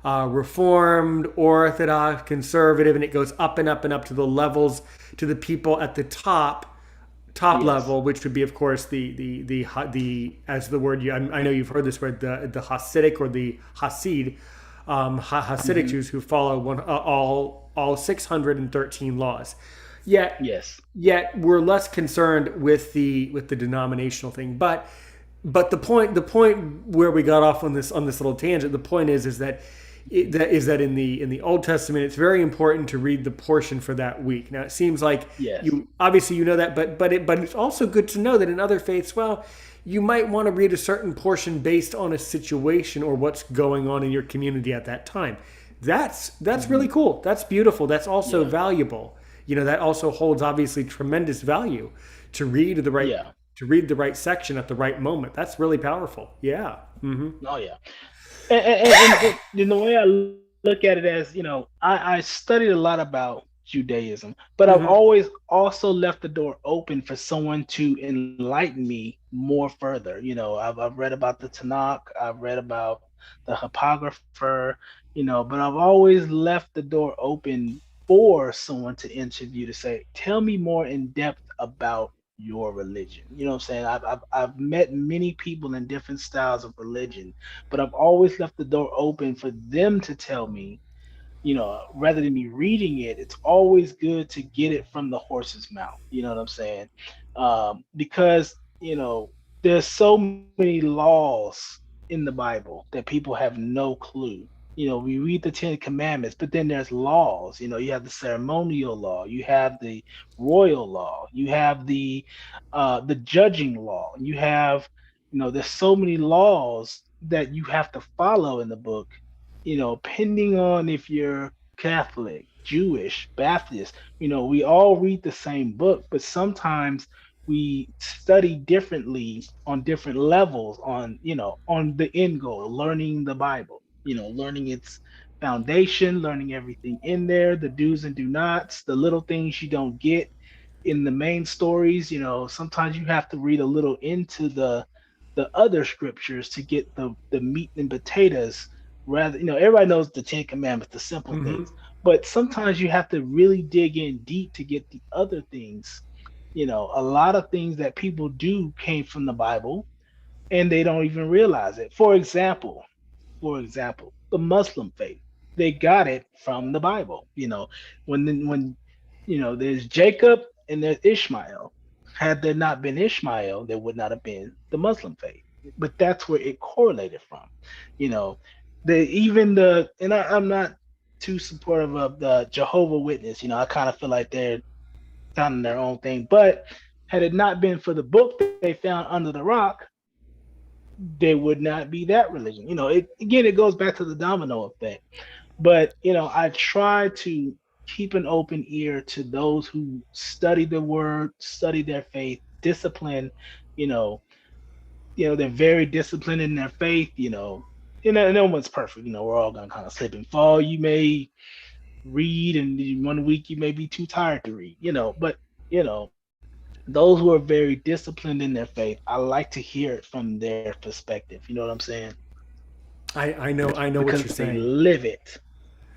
reformed, orthodox, conservative, and it goes up and up and up to the levels, to the people at the top Yes. level, which would be, of course, the as the word I know you've heard this word, the Hasidic or the Hasid, Hasidic Hmm. Jews who follow all 613 laws. Yet Yes. yet we're less concerned with the denominational thing. But the point where we got off on this little tangent, the point is that in the Old Testament, it's very important to read the portion for that week. Now it seems like Yes. you obviously you know that, but it's also good to know that in other faiths, well, you might want to read a certain portion based on a situation or what's going on in your community at that time. That's really Hmm. cool. That's beautiful. That's also Yeah. valuable. That also holds obviously tremendous value to read the right Yeah. to read the right section at the right moment. That's really powerful. Yeah. Hmm. Oh yeah. And the way I look at it as, I studied a lot about Judaism, but I've Hmm. always also left the door open for someone to enlighten me more further. I've read about the Tanakh, I've read about the Apocrypha, but I've always left the door open for someone to interview to say, tell me more in depth about your religion. You know what I'm saying? I've met many people in different styles of religion, but I've always left the door open for them to tell me, rather than me reading it, it's always good to get it from the horse's mouth. You know what I'm saying? Because, there's so many laws in the Bible that people have no clue. We read the Ten Commandments, but then there's laws. You have the ceremonial law, you have the royal law, you have the judging law, you have, there's so many laws that you have to follow in the book, depending on if you're Catholic, Jewish, Baptist, we all read the same book, but sometimes we study differently on different levels on the end goal, learning the Bible, learning its foundation, learning everything in there, the do's and do nots, the little things you don't get in the main stories. Sometimes you have to read a little into the other scriptures to get the meat and potatoes. Rather, everybody knows the Ten Commandments, the simple Hmm. things, but sometimes you have to really dig in deep to get the other things. A lot of things that people do came from the Bible, and they don't even realize it. For example, the Muslim faith, they got it from the Bible. When there's Jacob and there's Ishmael. Had there not been Ishmael, there would not have been the Muslim faith. But that's where it correlated from. You know, I'm not too supportive of the Jehovah Witness. I kind of feel like they're founding their own thing. But had it not been for the book they found under the rock, there would not be that religion. It goes back to the domino effect. But I try to keep an open ear to those who study the word, study their faith, discipline. You know, they're very disciplined in their faith. No one's perfect. We're all gonna kind of slip and fall. You may read, and in one week you may be too tired to read. But you know, those who are very disciplined in their faith, I like to hear it from their perspective. You know what I'm saying? I know what Because you're they saying. live it.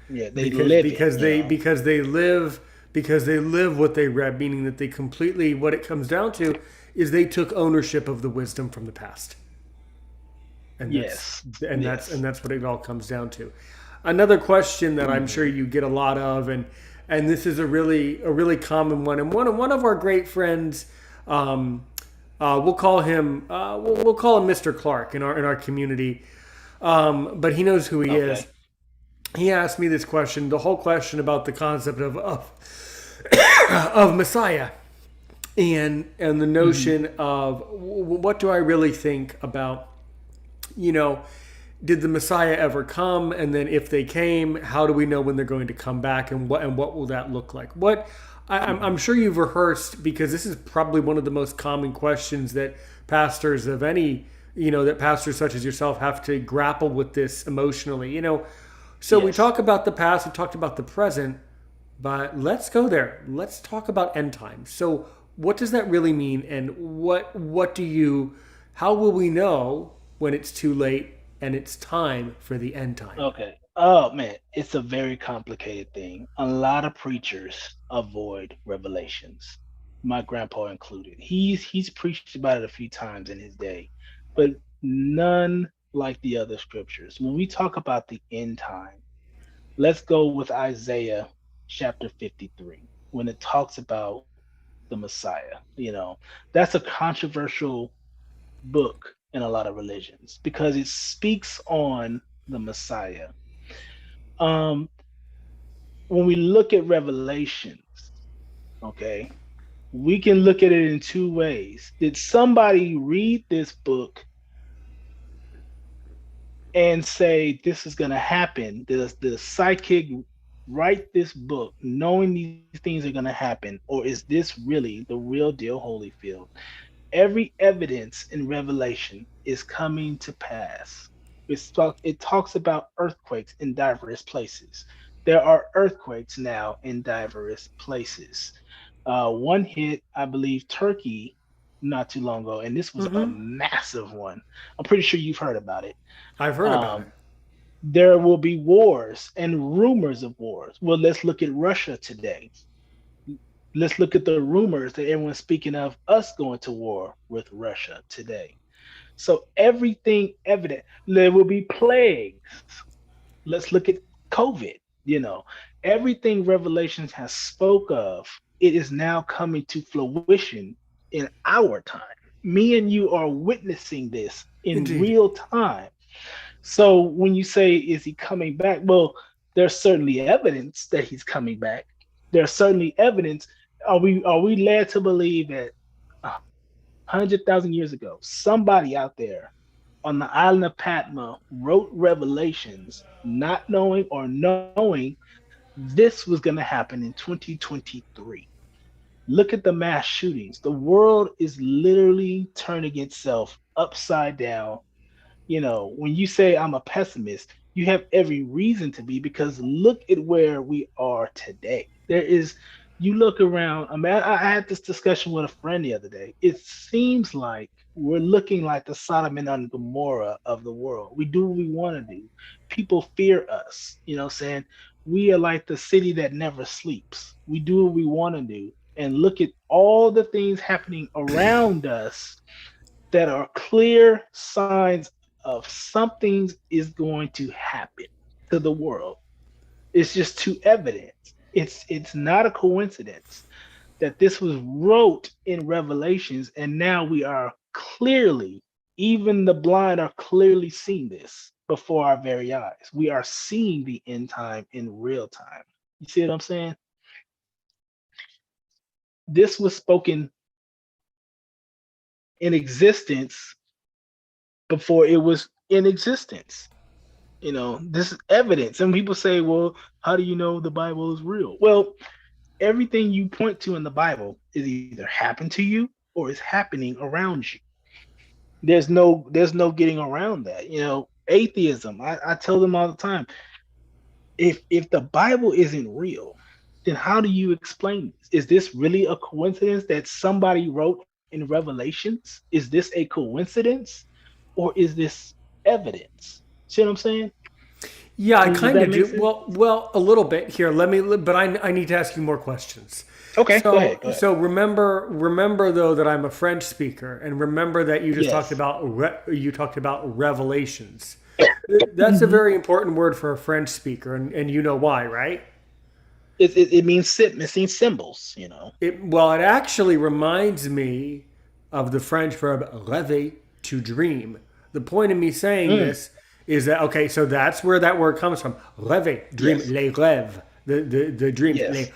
Yeah, they because live it. because they live what they read, meaning that they completely, what it comes down to is they took ownership of the wisdom from the past, and that's Yes, and that's yes. and that's what it all comes down to. Another question that I'm sure Hmm. you get a lot of, and this is a really common one, and one of our great friends, we'll call him Mr. Clark in our community, but he knows who he is. Okay. He asked me this question, the whole question about the concept of Messiah, and the Hmm. notion of what do I really think about, you know did the Messiah ever come, and then if they came, how do we know when they're going to come back, and what will that look like? I'm Hmm. sure you've rehearsed, because this is probably one of the most common questions that pastors of any, that pastors such as yourself have to grapple with this emotionally. So we Yes. talk about the past, we talked about the present, but let's go there. Let's talk about end times. So what does that really mean, and what do you how will we know when it's too late and it's time for the end time? Okay. Oh man, it's a very complicated thing. A lot of preachers avoid revelations, my grandpa included. He's preached about it a few times in his day, but none like the other scriptures. When we talk about the end time, let's go with Isaiah chapter 53 when it talks about the Messiah. That's a controversial book in a lot of religions because it speaks on the Messiah. Um, when we look at Revelations, okay, we can look at it in two ways. Did somebody read this book and say this is going to happen? Does the psychic write this book knowing these things are going to happen, or is this really the real deal, Holyfield? Every evidence in Revelation is coming to pass. It talks about earthquakes in diverse places. There are earthquakes now in diverse places. One hit, I believe, Turkey not too long ago, and this was a Mm-hmm. massive one. I'm pretty sure you've heard about it. I've heard about it. Um, there will be wars and rumors of wars. Well, let's look at Russia today. Let's look at the rumors that everyone's speaking of us going to war with Russia today. So everything evident. There will be plagues. Let's look at COVID. You know, everything Revelations has spoke of, it is now coming to fruition in our time. Me and you are witnessing this in Indeed. real time. So when you say, is he coming back? Well, there's certainly evidence that he's coming back. There's certainly evidence. Are we led to believe that 100,000 years ago, somebody out there on the island of Patmos wrote Revelations, not knowing or knowing this was going to happen in 2023? Look at the mass shootings. The world is literally turning itself upside down. When you say I'm a pessimist, you have every reason to be, because look at where we are today. You look around. I mean, I had this discussion with a friend the other day. It seems like we're looking like the Sodom and Gomorrah of the world. We do what we want to do. People fear us, saying we are like the city that never sleeps. We do what we want to do. And look at all the things happening around us that are clear signs of something is going to happen to the world. It's just too evident. It's not a coincidence that this was wrote in Revelations, and now we are clearly, even the blind are clearly seeing this before our very eyes. We are seeing the end time in real time. You see what I'm saying? This was spoken in existence before it was in existence. This is evidence. And people say, well, how do you know the Bible is real? Well, everything you point to in the Bible is either happened to you or is happening around you. There's no getting around that. Atheism. I tell them all the time, if the Bible isn't real, then how do you explain this? Is this really a coincidence that somebody wrote in Revelations? Is this a coincidence, or is this evidence? See what I'm saying? Yeah, I Does kind that of make do. sense? A little bit here. But I need to ask you more questions. Okay, go So, ahead. Go ahead. so remember though that I'm a French speaker, and remember that you just talked Yes. about you talked about revelations. That's a Hmm. very important word for a French speaker, and you know why, right? It means missing symbols. It actually reminds me of the French verb rêver, to dream. The point of me saying Mm, this is that okay, so that's where that word comes from. Rêver, dream, yes. les rêves, the dreams, les Yes.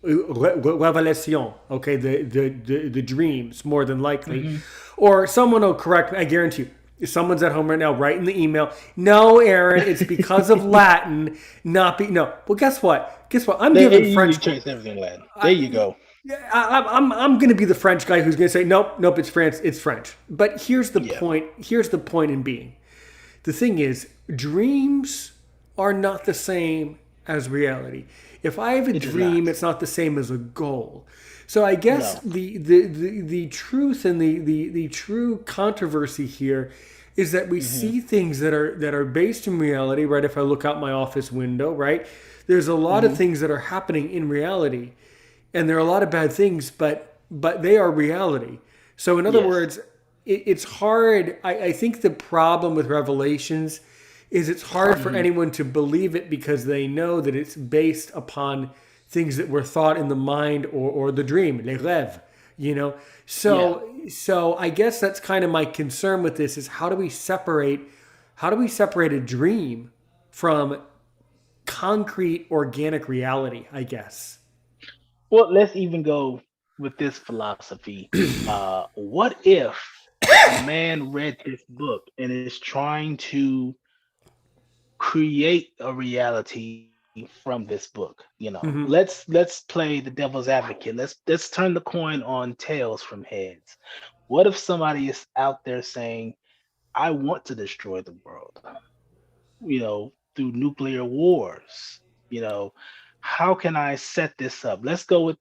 révélations. Okay, the dreams more than likely, Hmm. or someone will correct me. I guarantee you. If someone's at home right now writing the email, no, Aaron, it's because of Latin, not be no. Well, guess what? Guess what? I'm giving You French. trace everything Latin. There I, you go. I'm going to be the French guy who's going to say nope, nope, it's France, it's French. But here's the Yeah. point. Here's the point in being. The thing is, dreams are not the same as reality. If I have a It is dream, not. it's not the same as a goal. So I guess No. the truth and the true controversy here is that we Hmm. see things that are based in reality, right? If I look out my office window, right? There's a lot of Hmm. things that are happening in reality, and there are a lot of bad things, but they are reality. So in other Yes. words, it's hard. I think the problem with Revelations is it's hard for Hmm. anyone to believe it because they know that it's based upon things that were thought in the mind or the dream, les rêves, you know. Yeah. So I guess that's kind of my concern with this is how do we separate a dream from concrete organic reality, I guess. Well, let's even go with this philosophy. What if a man read this book and is trying to create a reality from this book? Hmm. Let's play the devil's advocate. Let's turn the coin on tails from heads. What if somebody is out there saying, I want to destroy the world, through nuclear wars? You know, how can I set this up? Let's go with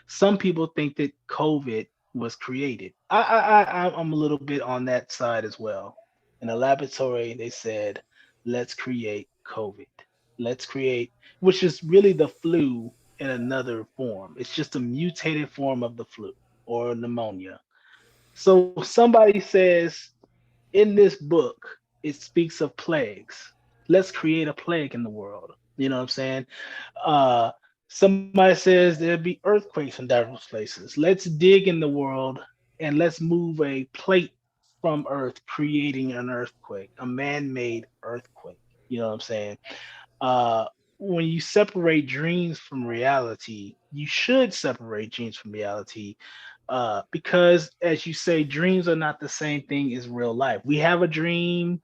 some people think that COVID was created. I'm a little bit on that side as well. In a laboratory, they said, let's create COVID. Let's create, which is really the flu in another form. It's just a mutated form of the flu or pneumonia. So somebody says in this book, it speaks of plagues. Let's create a plague in the world. You know what I'm saying? Uh, Somebody says there'll be earthquakes in diverse places. Let's dig in the world and let's move a plate from Earth, creating an earthquake, a man made earthquake. You know what I'm saying? uh when you separate dreams from reality, you should separate dreams from reality, because as you say, dreams are not the same thing as real life. We have a dream,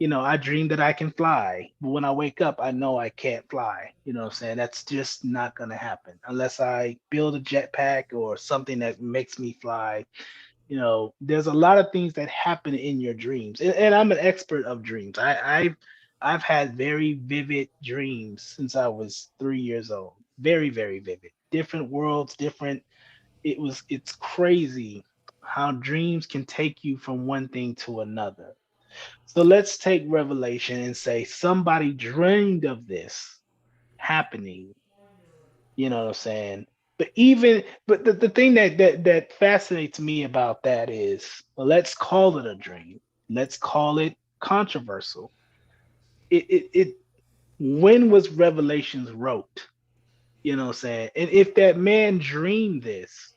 I dream that I can fly, but when I wake up I know I can't fly. You know what I'm saying? That's just not going to happen unless I build a jetpack or something that makes me fly. There's a lot of things that happen in your dreams, and I'm an expert of dreams. I've had very vivid dreams since I was 3 years old. Very, very vivid. Different worlds, different. It's crazy how dreams can take you from one thing to another. So let's take Revelation and say somebody dreamed of this happening. You know what I'm saying? But the thing that fascinates me about that is, well, let's call it a dream. Let's call it controversial. It when was Revelations wrote? You know what I'm saying? And if that man dreamed this,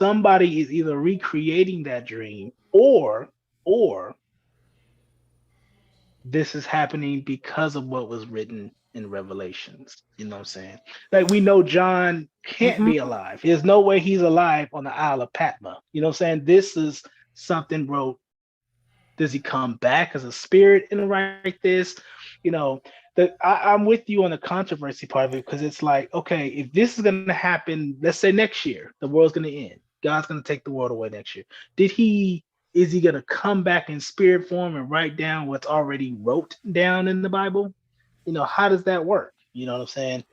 somebody is either recreating that dream, or this is happening because of what was written in Revelations. You know what I'm saying? Like, we know John can't Mm-hmm. be alive. There's no way he's alive on the Isle of Patmos. You know what I'm saying? This is something wrote. Does he come back as a spirit and write this? I'm with you on the controversy part of it, because it's like, okay, if this is going to happen, let's say next year, the world's going to end. God's going to take the world away next year. Did he? Is he going to come back in spirit form and write down what's already wrote down in the Bible? How does that work? You know what I'm saying?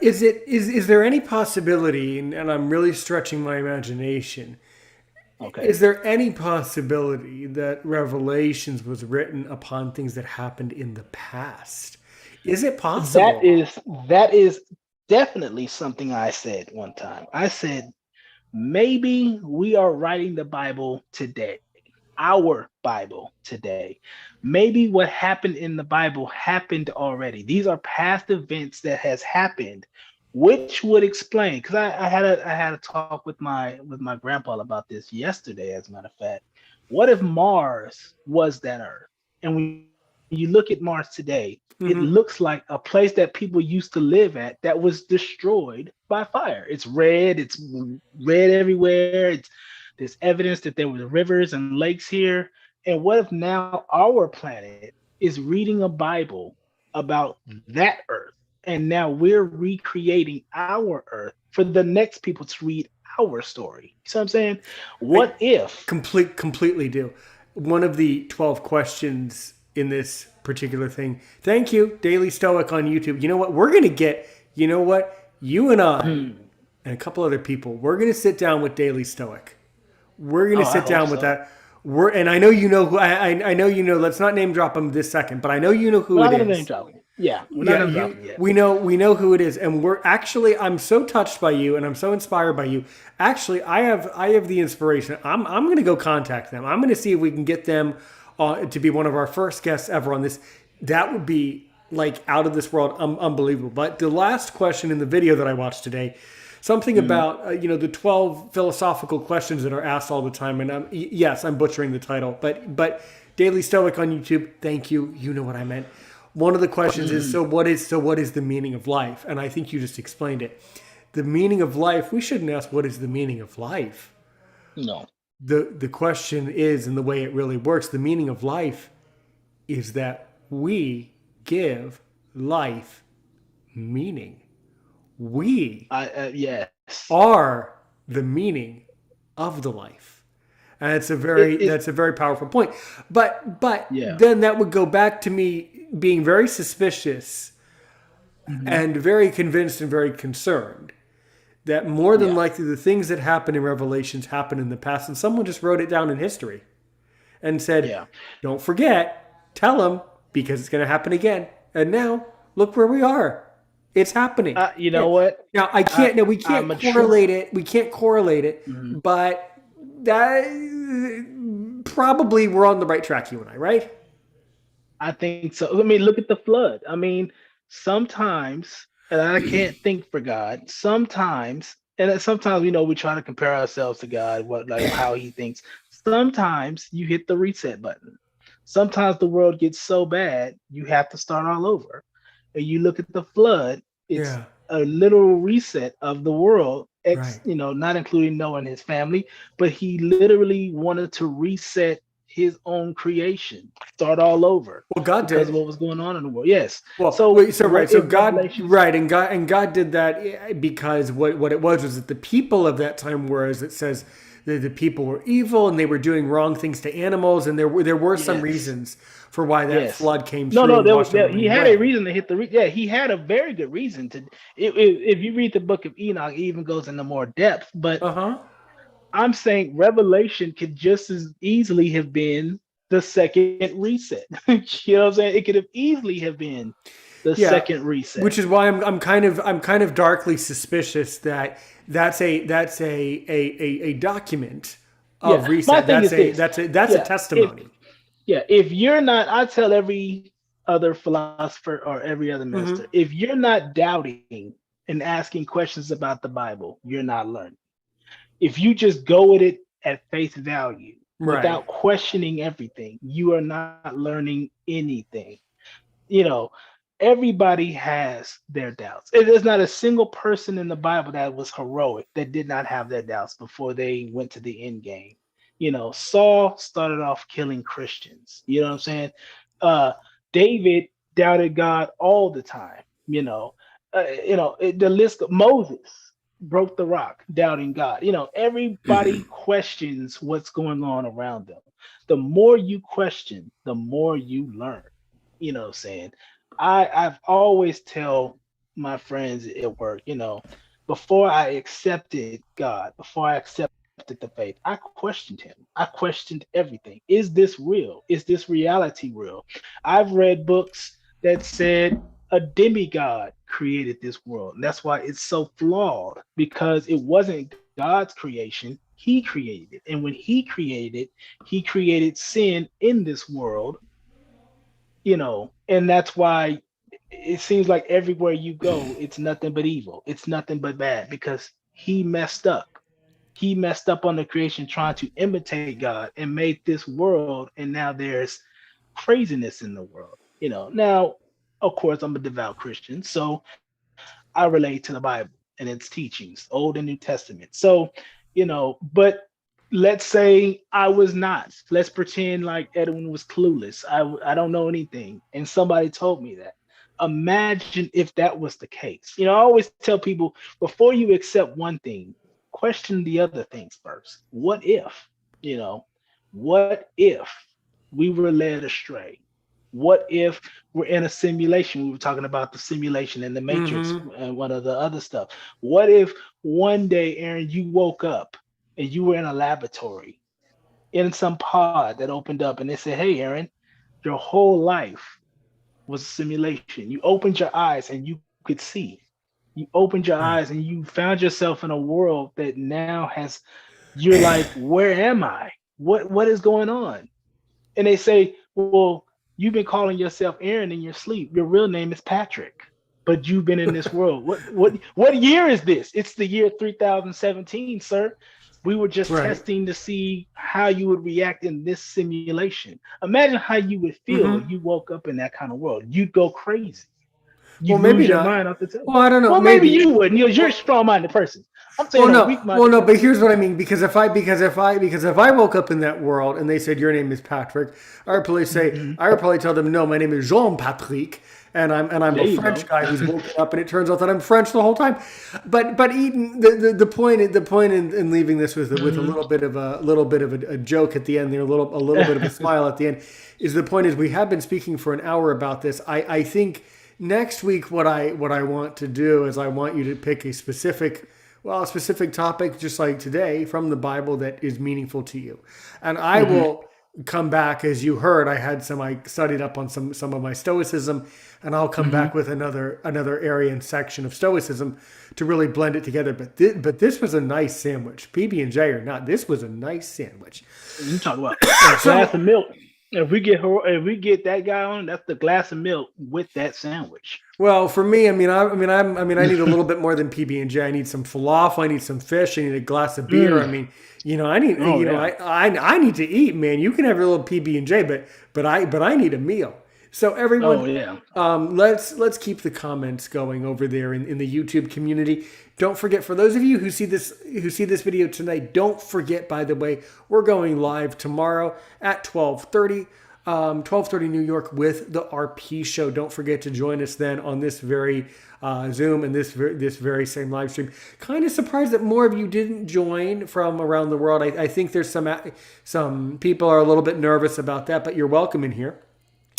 Is there any possibility, and I'm really stretching my imagination, Okay. is there any possibility that Revelations was written upon things that happened in the past? Is it That possible? is that is definitely something I said one time. I said maybe we are writing the Bible today, our Bible today. Maybe what happened in the Bible happened already. These are past events that has happened, which would explain. Because I had a talk with my grandpa about this yesterday. As a matter of fact, what if Mars was that Earth? And when you look at Mars today, it looks Hmm. like a place that people used to live at that was destroyed by fire. It's red. It's red everywhere. There's evidence that there was rivers and lakes here. And what if now our planet is reading a Bible about that Earth, and now we're recreating our Earth for the next people to read our story? You see what I'm saying? I What if? completely do. One of the 12 questions in this particular thing. Thank you, Daily Stoic on YouTube. You know what? We're going to get, you know what? You and I Hmm. and a couple other people, we're going to sit down with Daily Stoic. We're going to Oh, I sit hope down with so. that. And I know you know who I know you know. Let's not name drop him this second, but I know you know We're who not it gonna name is. dropping. Yeah, we're not Yeah, gonna you dropping yet. we know who it is, and we're actually I'm so touched by you, and I'm so inspired by you. Actually, I have the inspiration. I'm going to go contact them. I'm going to see if we can get them to be one of our first guests ever on this. That would be like out of this world, unbelievable. But the last question in the video that I watched today, something Mhm. about the 12 philosophical questions that are asked all the time, and yes, I'm butchering the title, but Daily Stoic on YouTube. Thank you. You know what I meant. One of the questions is, Mhm. so what is the meaning of life? And I think you just explained it. The meaning of life, we shouldn't ask what is the meaning of life. No. The question is, and the way it really works, the meaning of life is that we give life meaning. We I yes. are the meaning of the life. And it's a very It that's a very powerful point. But yeah. then that would go back to me being very suspicious Mhm. and very convinced and very concerned that more than Yeah. likely the things that happen in Revelations happened in the past, and someone just wrote it down in history and said, Yeah. "Don't forget, tell them because it's going to happen again." And now look where we are. It's happening. You Yeah. know what? Now I I can't. No, we can't I'm a true. correlate it. We can't correlate it, Mhm. but that probably we're on the right track. You and I, right? I think so. I mean, look at the flood. I mean, sometimes, and I can't think for God. Sometimes, and sometimes, we try to compare ourselves to God, what like how He thinks. Sometimes you hit the reset button. Sometimes the world gets so bad you have to start all over. And you look at the flood. It's Yeah. a literal reset of the world. Right. Not including Noah and his family, but he literally wanted to reset his own creation, start all over Well, God because of did. what was going on in the world. Yes. Well, So wait, so right, what so if God, Revelations? right, and God did that because what it was that the people of that time were, as it says, the people were evil and they were doing wrong things to animals, and there were some Yes. reasons for why that Yes. flood came No, through no, and washed he everybody had a away. reason to hit the. Yeah, he had a very good reason to. If you read the book of Enoch, it even goes into more depth. But Uh huh. I'm saying Revelation could just as easily have been the second reset. You know what I'm saying? It could have easily have been the Yeah, second reset. which is why I'm kind of darkly suspicious that that's a document Yeah. of My reset. thing That's is a this. that's a that's a Yeah. If testimony. if you're not, I tell every other philosopher or every other minister, Hmm. if you're not doubting and asking questions about the Bible, you're not learning. If you just go with it at face value Right. without questioning everything, you are not learning anything. You know, everybody has their doubts. There's not a single person in the Bible that was heroic that did not have their doubts before they went to the end game. Saul started off killing Christians. You know what I'm saying? Uh, David doubted God all the time. The list of Moses broke the rock, doubting God. Everybody questions what's going on around them. The more you question, the more you learn. What I'm saying? I've always tell my friends at work, before I accepted God, before I accepted the faith, I questioned him. I questioned everything. Is this real? Is this reality real? I've read books that said a demigod created this world. And that's why it's so flawed because it wasn't God's creation. He created it. And when he created sin in this world, and that's why it seems like everywhere you go, it's nothing but evil. It's nothing but bad because he messed up. He messed up on the creation trying to imitate God and made this world, and now there's craziness in the world. Now, of course, I'm a devout Christian, so I relate to the Bible and its teachings, Old and New Testament. So, but let's say I was not. Let's pretend like Edwin was clueless. I don't know anything, and somebody told me that. Imagine if that was the case. I always tell people before you accept one thing, question the other things first. What if? You know, what if we were led astray? What if we're in a simulation? We were talking about the simulation in the Matrix Hmm. and one of the other stuff. What if one day, Aaron, you woke up and you were in a laboratory in some pod that opened up and they said, "Hey, Aaron, your whole life was a simulation. You opened your eyes and you could see. You opened your Right. eyes and you found yourself in a world that now has, you're like, where am I? What is going on?" And they say, "Well, you've been calling yourself Aaron in your sleep. Your real name is Patrick, but you've been in this world. What year is this? It's the year 3017, sir. We were just Right. testing to see how you would react in this simulation. Imagine how you would feel if Hmm. you woke up in that kind of world. You'd go crazy. Well, You'd maybe lose your not. mind off the table. Well, I don't know. Well, maybe Maybe. you wouldn't. You're a Well, strong-minded person. I'm well, saying a no. Well, weak-minded no. But person. here's what I mean. Because if I woke up in that world and they said your name is Patrick, Mhm. I would probably tell them no, my name is Jean Patrick, and I'm There a you French go. guy who's woken up, and it turns out that I'm French the whole time. But Eden, the point in leaving this with a Mhm. little bit of a joke at the end there, a little bit of a smile at the end, is the point is we have been speaking for an hour about this. I think next week what I want to do is I want you to pick a specific topic just like today from the Bible that is meaningful to you. And I Mhm. will come back, as you heard, I studied up on some of my Stoicism, and I'll come back with another area and section of Stoicism to really blend it together. But this was a nice sandwich. PB&J or not, this was a nice sandwich. You talk about a glass of milk. If we get that guy on, that's the glass of milk with that sandwich. Well, for me, I need a little bit more than PB&J. I need some falafel. I need some fish. I need a glass of beer. I need, I need to eat, man. You can have your little PB&J, but I need a meal. So everyone, let's keep the comments going over there in the YouTube community. Don't forget, for those of you who see this video tonight, don't forget, by the way, we're going live tomorrow at 12:30. 12:30 New York with the RP show. Don't forget to join us then on this very Zoom and this very same live stream. Kind of surprised that more of you didn't join from around the world. I think there's some people are a little bit nervous about that, but you're welcome in here.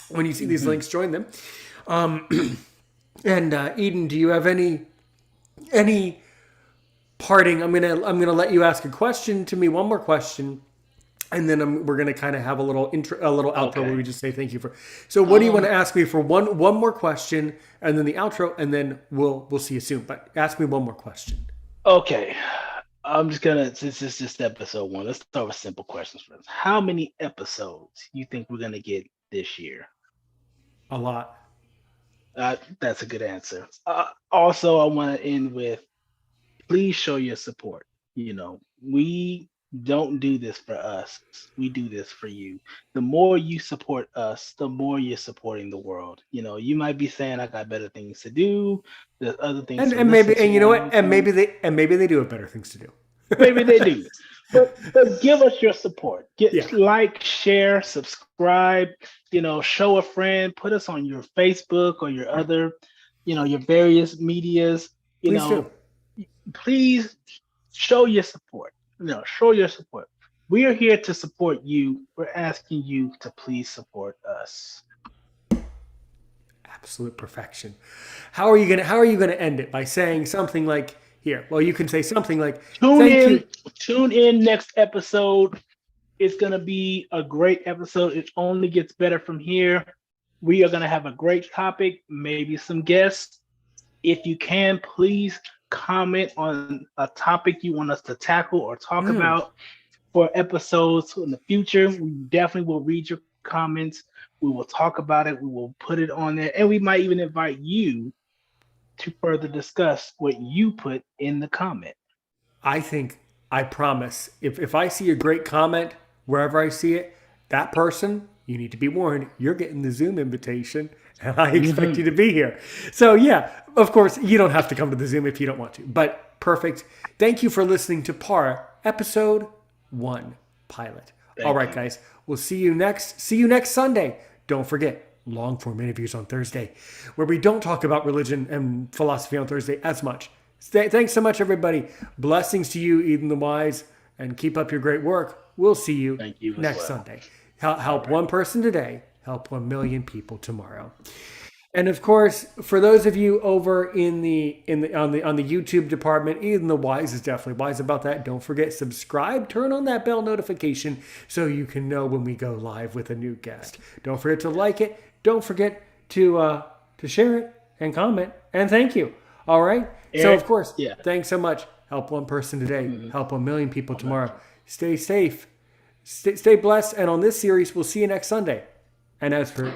When you see these links, join them. And Eden, do you have any parting? I'm gonna let you ask a question to me, one more question. And then we're going to kind of have a little outro where we just say thank you for. So what do you want to ask me for one more question, and then the outro, and then we'll see you soon. But ask me one more question. Okay, I'm just gonna, since it's just episode 1, let's start with simple questions first. How many episodes you think we're gonna get this year? A lot. That's a good answer. Also, I want to end with, please show your support. We don't do this for us. We do this for you. The more you support us, the more you're supporting the world. You might be saying, I got better things to do. There's other things and maybe, and you know what? And maybe they do have better things to do. Maybe they do. But give us your support. Like, share, subscribe, show a friend, put us on your Facebook or your other, your various medias. Please show your support. Show your support. We are here to support you. We're asking you to please support us. Absolute perfection. How are you gonna end it? By saying something like, here? Well, you can say something like, Tune in next episode. It's gonna be a great episode. It only gets better from here. We are gonna have a great topic, maybe some guests. If you can, please comment on a topic you want us to tackle or talk about for episodes in the future. We definitely will read your comments. We will talk about it. We will put it on there, and we might even invite you to further discuss what you put in the comment. I promise, if I see a great comment wherever I see it, that person, you need to be warned, you're getting the Zoom invitation, and I expect you to be here. So yeah, of course, you don't have to come to the Zoom if you don't want to, but perfect. Thank you for listening to PAR Episode 1 Pilot. All right, guys, we'll see you next Sunday. Don't forget, long form interviews on Thursday, where we don't talk about religion and philosophy on Thursday as much. Thanks so much, everybody. Blessings to you, Eden the Wise, and keep up your great work. We'll see you next Sunday. Help one person today. Help 1 million people tomorrow. And of course, for those of you over on the YouTube department, Eden the Wise is definitely wise about that. Don't forget, subscribe, turn on that bell notification so you can know when we go live with a new guest. Don't forget to like it. Don't forget to share it and comment. And thank you. All right. Eric, so of course, thanks so much. Help one person today. Help 1 million people tomorrow. Stay safe. Stay blessed. And on this series, we'll see you next Sunday. And as for